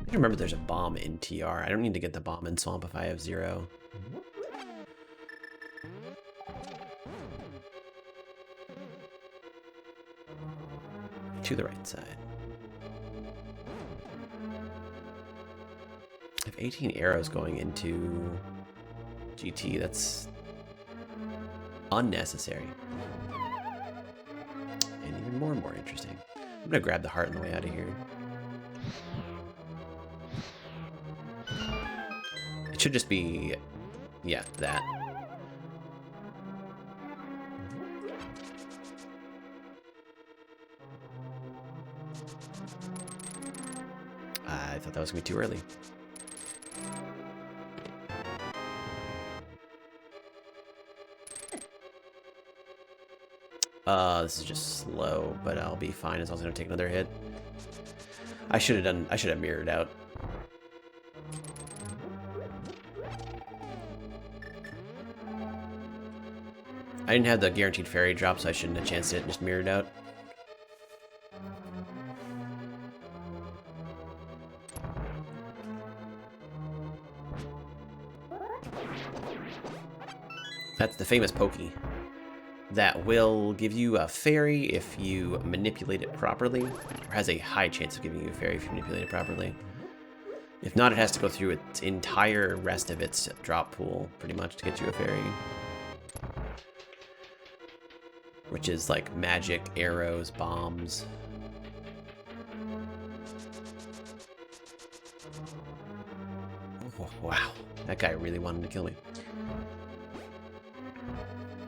I remember there's a bomb in TR. I don't need to get the bomb in Swamp if I have 0. To the right side. I have 18 arrows going into GT. That's unnecessary. And even more interesting. I'm gonna grab the heart on the way out of here. It should just be, yeah, that. I thought that was gonna be too early. This is just slow, but I'll be fine as long as I don't take another hit. I should have mirrored out. I didn't have the guaranteed fairy drop, so I shouldn't have chanced it and just mirrored out. That's the famous Pokey. That will give you a fairy if you manipulate it properly, or has a high chance of giving you a fairy if you manipulate it properly. If not, it has to go through its entire rest of its drop pool, pretty much, to get you a fairy. Which is like magic, arrows, bombs. Oh, wow, that guy really wanted to kill me.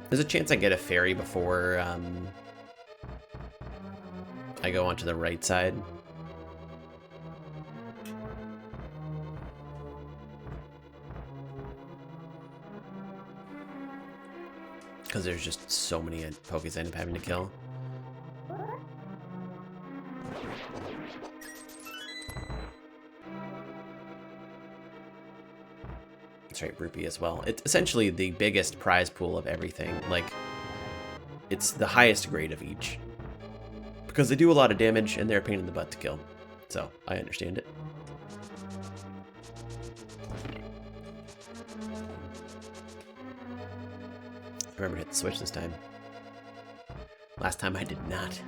There's a chance I get a fairy before I go onto the right side. Because there's just so many Pokés I end up having to kill. That's right, Rupee as well. It's essentially the biggest prize pool of everything. Like, it's the highest grade of each. Because they do a lot of damage and they're a pain in the butt to kill. So, I understand it. I remember to hit the switch this time. Last time I did not.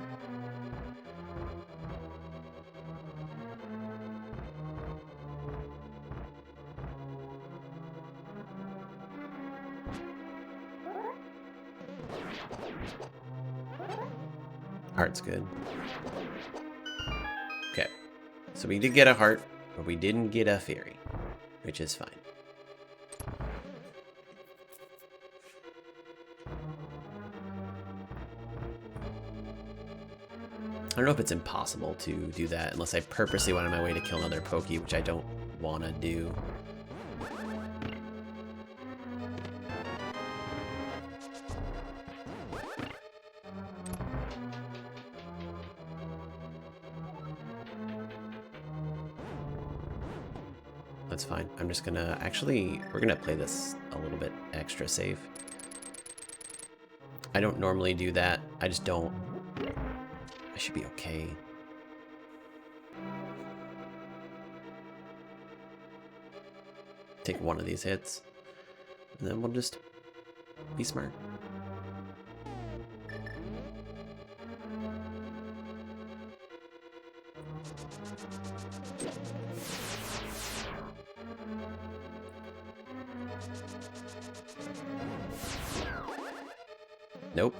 Heart's good. Okay. So we did get a heart, but we didn't get a fairy, which is fine. I don't know if it's impossible to do that unless I purposely went on my way to kill another Pokey, which I don't want to do. That's fine. I'm just gonna... Actually, we're gonna play this a little bit extra safe. I don't normally do that. I just don't... I should be okay. Take one of these hits, and then we'll just be smart. Nope.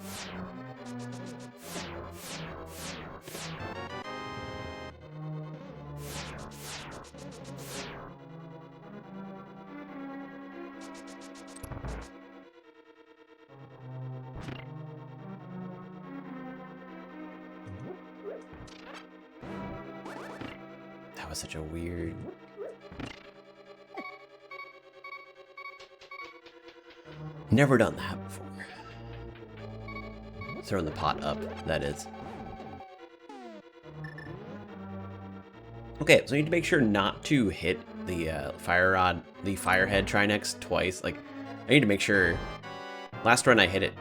That was such a weird... Never done that before. Throwing the pot up, that is. Okay, so I need to make sure not to hit the fire rod, the firehead Trinex twice. Like, I need to make sure... Last run I hit it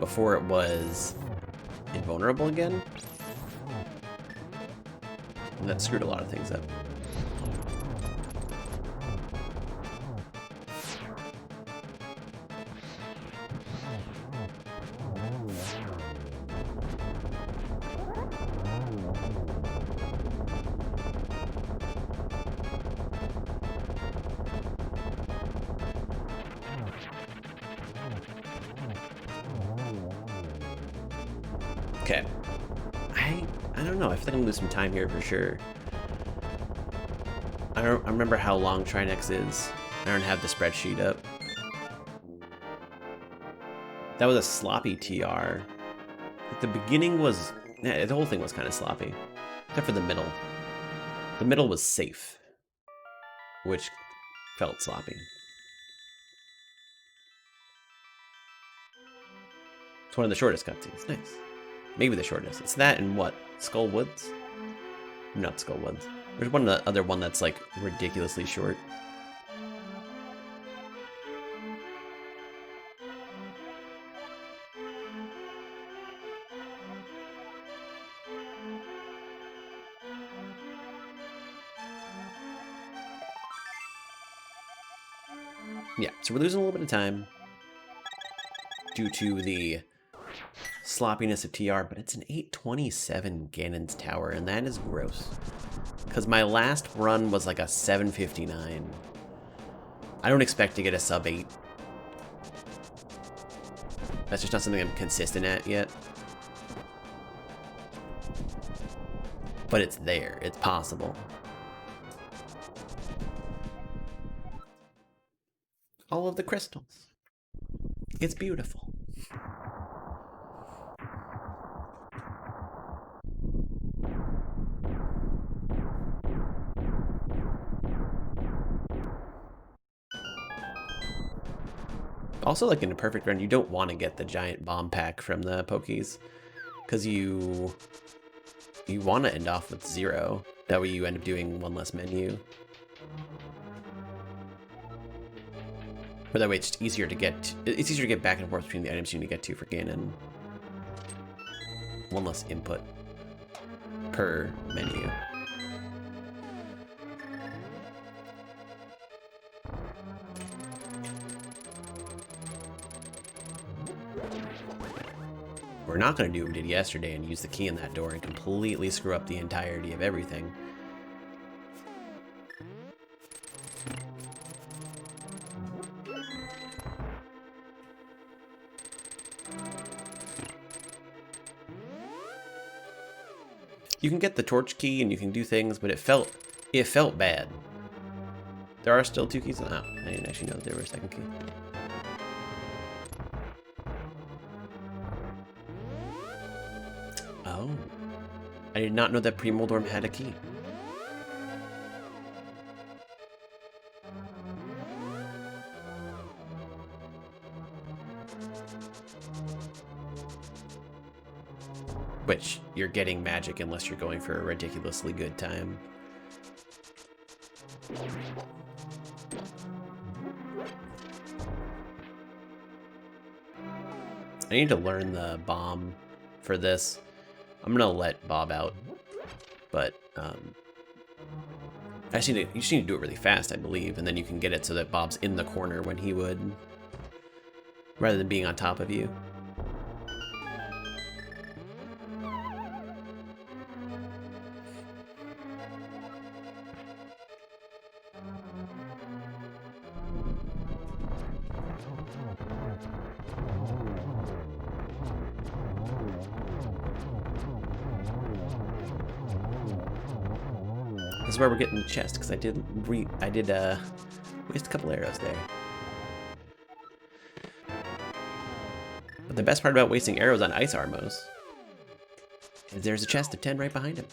before it was invulnerable again. And that screwed a lot of things up. Okay. I don't know. I feel like I'm gonna lose some time here for sure. I remember how long Trinex is. I don't have the spreadsheet up. That was a sloppy TR. The beginning was... Yeah, the whole thing was kind of sloppy. Except for the middle. The middle was safe. Which felt sloppy. It's one of the shortest cutscenes. Nice. Maybe the shortest. It's that and what? Skull Woods? Not Skull Woods. There's one other one that's like ridiculously short. Yeah, so we're losing a little bit of time due to the sloppiness of TR, but it's an 827 Ganon's Tower, and that is gross. Because my last run was like a 759. I don't expect to get a sub 8. That's just not something I'm consistent at yet. But it's there. It's possible. All of the crystals. It's beautiful. Also, like in a perfect run, you don't want to get the giant bomb pack from the Pokies, because you want to end off with 0. That way you end up doing 1 less menu. Or that way it's just easier to get. It's easier to get back and forth between the items you need to get to for Ganon. 1 less input per menu. We're not going to do what we did yesterday and use the key in that door and completely screw up the entirety of everything. You can get the torch key and you can do things, but it felt bad. There are still 2 keys. Oh, I didn't actually know that there were a second key. Oh. I did not know that Pre-Moldorm had a key. Which, you're getting magic unless you're going for a ridiculously good time. I need to learn the bomb for this. I'm gonna let Bob out, but you just need to do it really fast, I believe, and then you can get it so that Bob's in the corner when he would, rather than being on top of you. This is where we're getting the chest, because I did waste a couple arrows there. But the best part about wasting arrows on Ice Armos is there's a chest of 10 right behind him.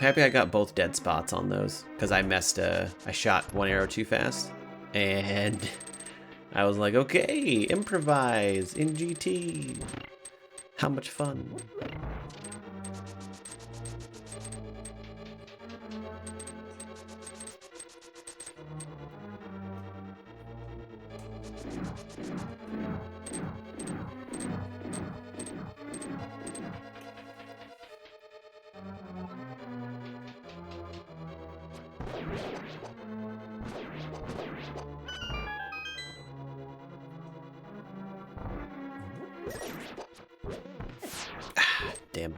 Happy I got both dead spots on those, because I shot 1 arrow too fast, and I was like, okay, improvise in GT. How much fun. Damn.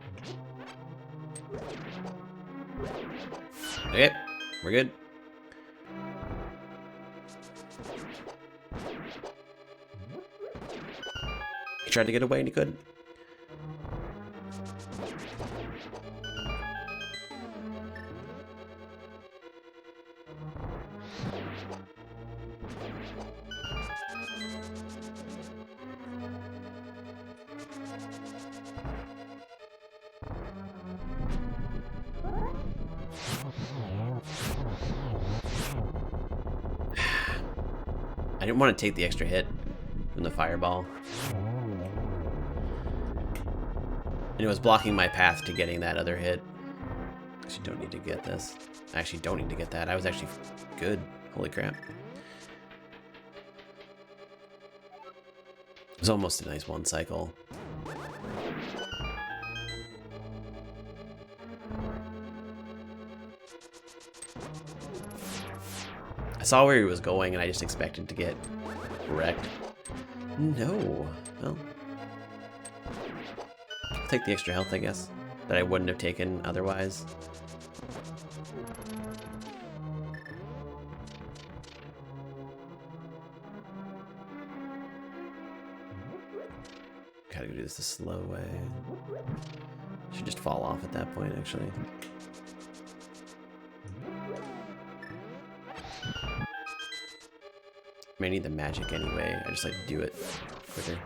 Okay, we're good. He tried to get away and he couldn't. I didn't want to take the extra hit from the fireball. And it was blocking my path to getting that other hit. Actually, don't need to get this. I actually don't need to get that. I was actually good. Holy crap. It was almost a nice one cycle. I saw where he was going and I just expected to get wrecked. No. Well, I'll take the extra health, I guess, that I wouldn't have taken otherwise. Gotta go do this the slow way. Should just fall off at that point, actually. I mean, I need the magic anyway. I just like to do it quicker.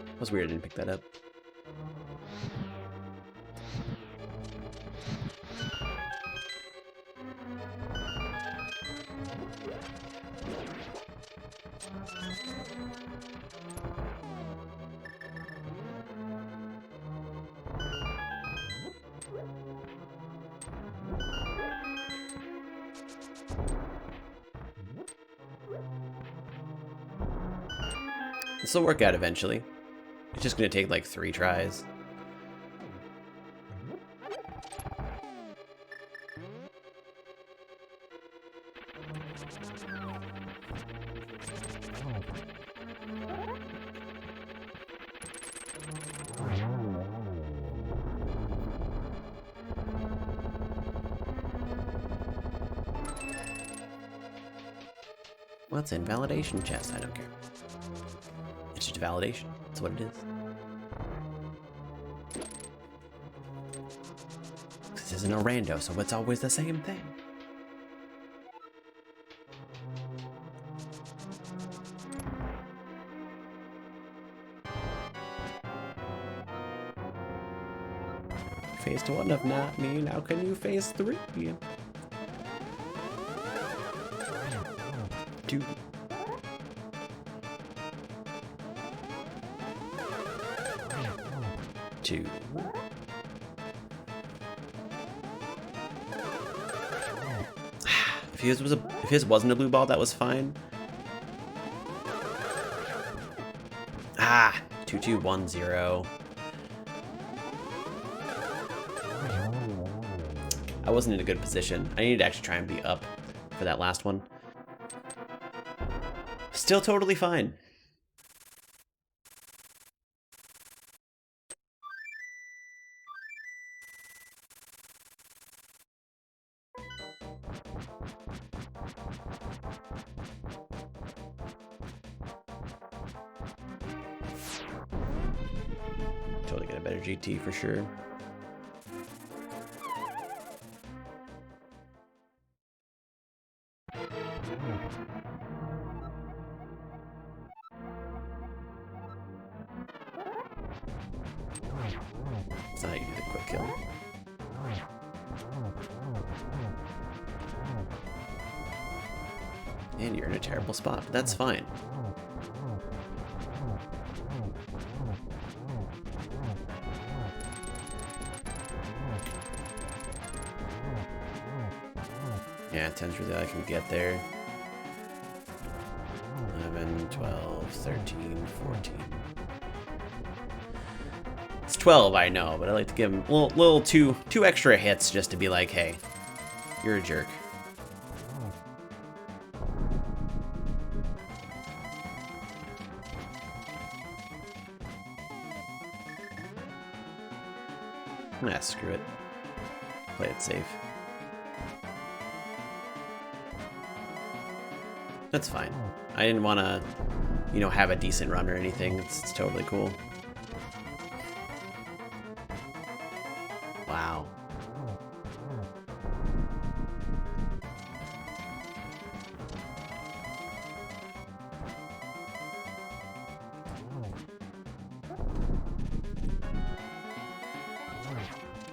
That was weird, I didn't pick that up. This will work out eventually. It's just gonna take like 3 tries. What's in validation chest? I don't care. It's just validation. That's what it is. This isn't a rando, so it's always the same thing. Phased 1 of not me. Now can you phase 3? 2. If his wasn't a blue ball, that was fine. 2-2-1-0. I wasn't in a good position. I needed to actually try and be up for that last one. Still totally fine. Totally get a better GT for sure. That's not how you do the quick kill. And you're in a terrible spot, but that's fine. Yeah, 10's really all I can get there. 11, 12, 13, 14. It's 12, I know, but I like to give him a little two extra hits just to be like, hey, you're a jerk. Nah, screw it. Play it safe. That's fine. I didn't want to, you know, have a decent run or anything. It's totally cool. Wow.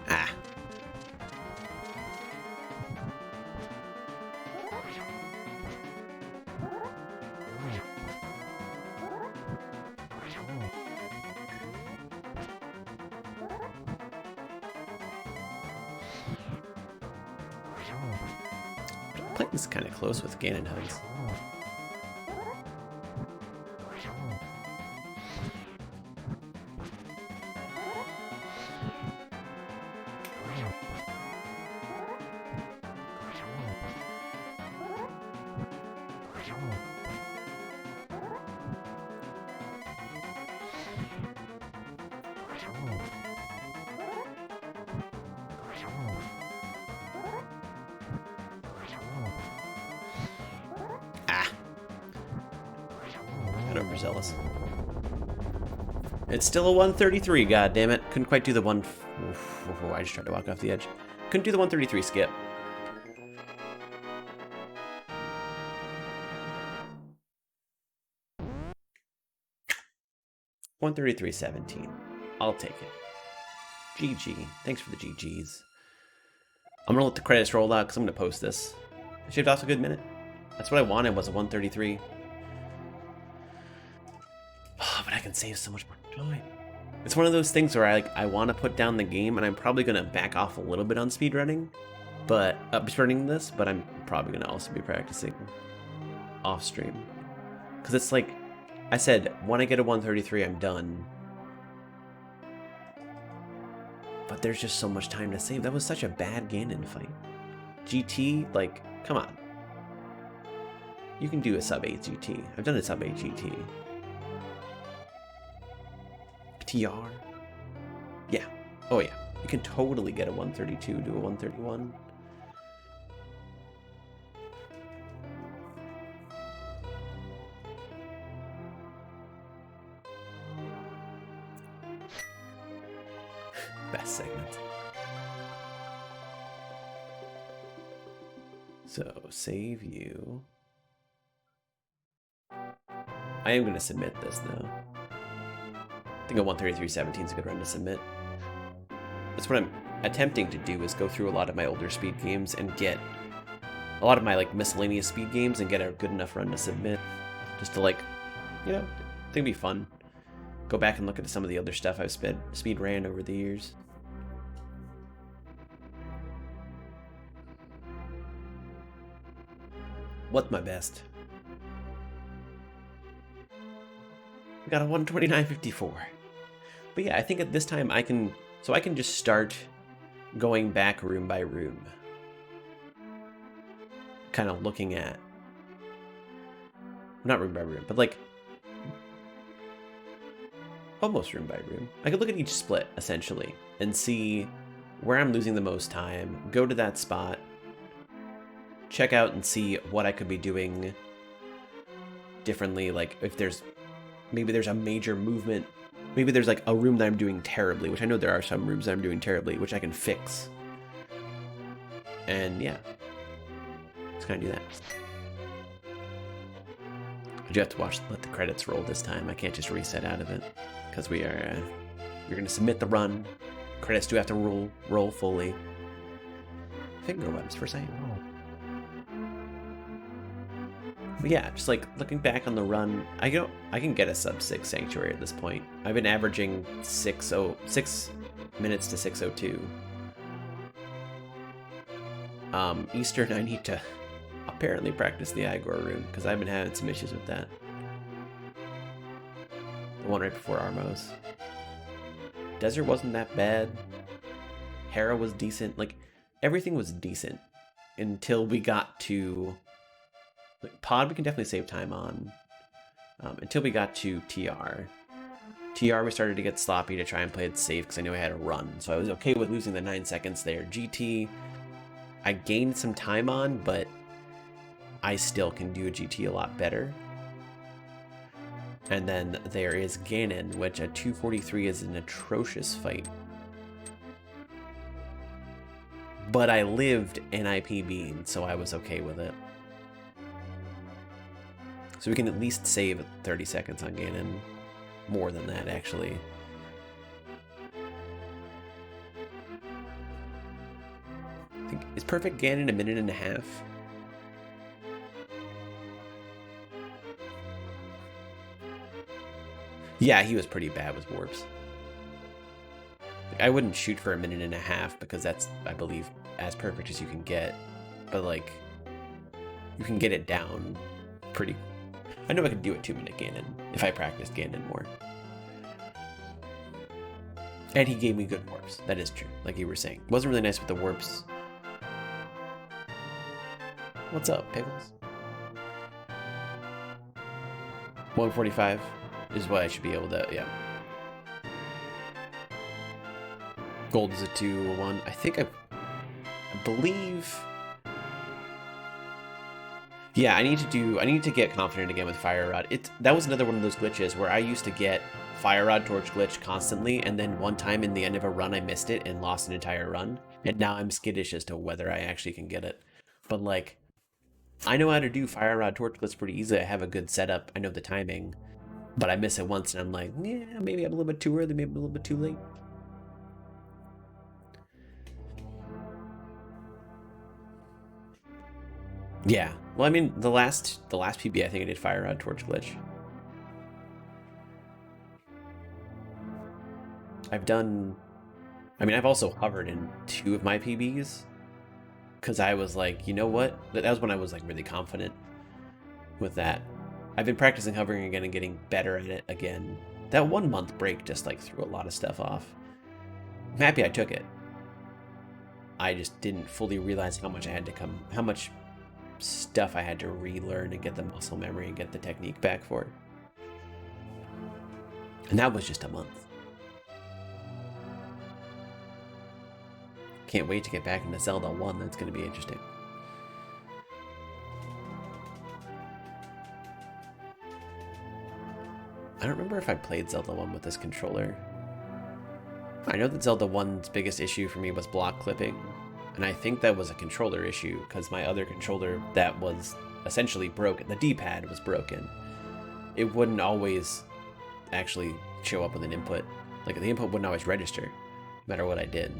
Ah. Playing this kind of close with Ganon hugs. Overzealous. It's still a 133, god damn it. Couldn't quite do the one. I just tried to walk off the edge. Couldn't do the 133 skip. $133.17. I'll take it. GG. Thanks for the GGs. I'm gonna let the credits roll out because I'm gonna post this. I shaved off a good minute. That's what I wanted, was a 133. But I can save so much more time. It's one of those things where I want to put down the game, and I'm probably gonna back off a little bit on speedrunning, but speedrunning this. But I'm probably gonna also be practicing off stream, because it's like I said, when I get a 133, I'm done. But there's just so much time to save. That was such a bad Ganon fight. GT, like, come on. You can do a sub 8 GT. I've done a sub 8 GT. TR? Yeah. Oh yeah. You can totally get a 132 to a 131. Best segment. So, save you. I am going to submit this though. I think a 133.17 is a good run to submit. That's what I'm attempting to do, is go through a lot of my older speed games and get a lot of my like miscellaneous speed games and get a good enough run to submit. Just to like, you know, I think it'd be fun. Go back and look at some of the other stuff I've speed ran over the years. What's my best? We got a 129.54. But yeah, I think at this time I can just start going back room by room. Kind of looking at, not room by room, but like almost room by room. I could look at each split essentially and see where I'm losing the most time, go to that spot, check out and see what I could be doing differently. Like if maybe there's a major movement. Maybe there's like a room that I'm doing terribly, which I know there are some rooms that I'm doing terribly, which I can fix. And yeah, just kind of do that. I do have to let the credits roll this time. I can't just reset out of it because you're going to submit the run. Credits do have to roll fully. Finger webs for saying. But yeah, just like looking back on the run, I can get a sub 6 Sanctuary at this point. I've been averaging 6 minutes to 6:02. Eastern, I need to apparently practice the Igor rune because I've been having some issues with that. The one right before Armos. Desert wasn't that bad. Hera was decent. Like everything was decent until we got to. Pod we can definitely save time on until we got to TR. TR we started to get sloppy to try and play it safe because I knew I had a run, so I was okay with losing the 9 seconds there. GT I gained some time on, but I still can do a GT a lot better. And then there is Ganon, which at 243 is an atrocious fight. But I lived Nmg, so I was okay with it. So we can at least save 30 seconds on Ganon. More than that, actually. I think, is perfect Ganon 1.5 minutes? Yeah, he was pretty bad with warps. Like, I wouldn't shoot for 1.5 minutes because that's, I believe, as perfect as you can get. But like, you can get it down pretty. I know I could do a 2-minute Ganon if I practiced Ganon more. And he gave me good warps. That is true, like you were saying. Wasn't really nice with the warps. What's up, Pickles? 145 is what I should be able to, yeah. Gold is a 2-1. I think I believe. Yeah, I need to get confident again with Fire Rod. That was another one of those glitches where I used to get Fire Rod Torch glitch constantly, and then one time in the end of a run I missed it and lost an entire run. And now I'm skittish as to whether I actually can get it. But like, I know how to do Fire Rod Torch glitch pretty easily. I have a good setup. I know the timing. But I miss it once and I'm like, yeah, maybe I'm a little bit too early, maybe a little bit too late. Yeah. Well, I mean, the last PB, I think I did Fire Rod Torch glitch. I've also hovered in 2 of my PBs because I was like, you know what? That was when I was like really confident with that. I've been practicing hovering again and getting better at it again. That 1 month break just like threw a lot of stuff off. I'm happy I took it. I just didn't fully realize how much stuff I had to relearn and get the muscle memory and get the technique back for. And that was just a month. Can't wait to get back into Zelda 1. That's going to be interesting. I don't remember if I played Zelda 1 with this controller. I know that Zelda 1's biggest issue for me was block clipping, and I think that was a controller issue because my other controller that was essentially broken, the D-pad was broken. It wouldn't always actually show up with an input. Like the input wouldn't always register, no matter what I did.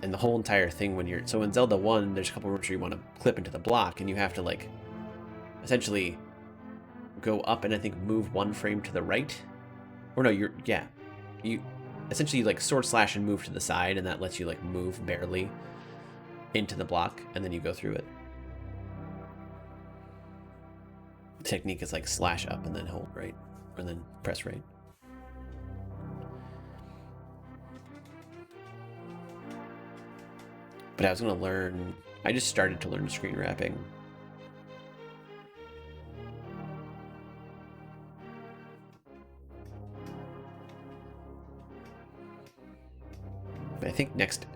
And the whole entire thing so in Zelda 1, there's a couple rooms where you want to clip into the block, and you have to like essentially go up and I think move 1 frame to the right. Or no, you essentially like sword slash and move to the side, and that lets you like move barely into the block, and then you go through it. The technique is like slash up and then hold right, or then press right. But I just started to learn screen wrapping. But I think next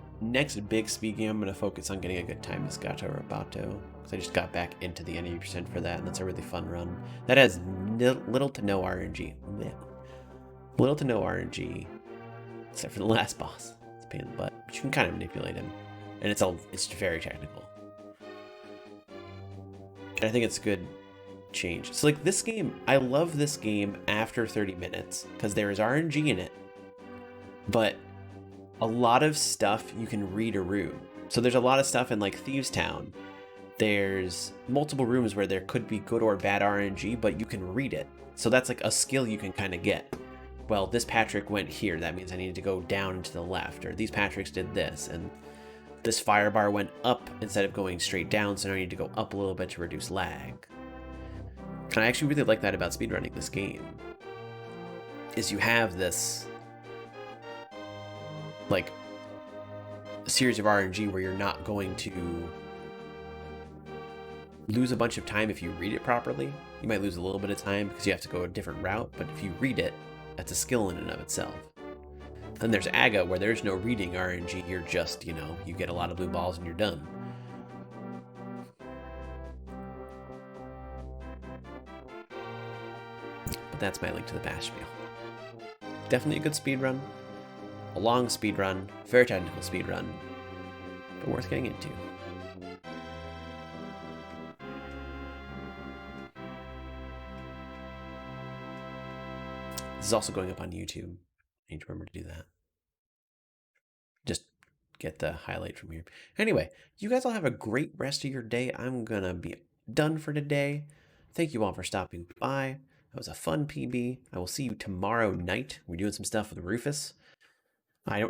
big speed game, I'm going to focus on getting a good time with Gato Roboto, because I just got back into the enemy percent for that, and that's a really fun run. That has little to no RNG. Little to no RNG, except for the last boss. It's a pain in the butt, but you can kind of manipulate him, and it's very technical. And I think it's a good change. So like this game, I love this game after 30 minutes, because there is RNG in it, but a lot of stuff you can read a room. So there's a lot of stuff in like Thieves Town. There's multiple rooms where there could be good or bad RNG, but you can read it. So that's like a skill you can kind of get. Well, this Patrick went here. That means I needed to go down and to the left. Or these Patricks did this. And this fire bar went up instead of going straight down. So now I need to go up a little bit to reduce lag. And I actually really like that about speedrunning this game. Is you have this like a series of RNG where you're not going to lose a bunch of time if you read it properly. You might lose a little bit of time because you have to go a different route, but if you read it, that's a skill in and of itself. Then there's Aga, where there's no reading RNG, you're just, you get a lot of blue balls and you're done. But that's my link to the Bash Spiel. Definitely a good speedrun. A long speedrun, very technical speedrun, but worth getting into. This is also going up on YouTube. I need to remember to do that. Just get the highlight from here. Anyway, you guys all have a great rest of your day. I'm gonna be done for today. Thank you all for stopping by. That was a fun PB. I will see you tomorrow night. We're doing some stuff with Rufus.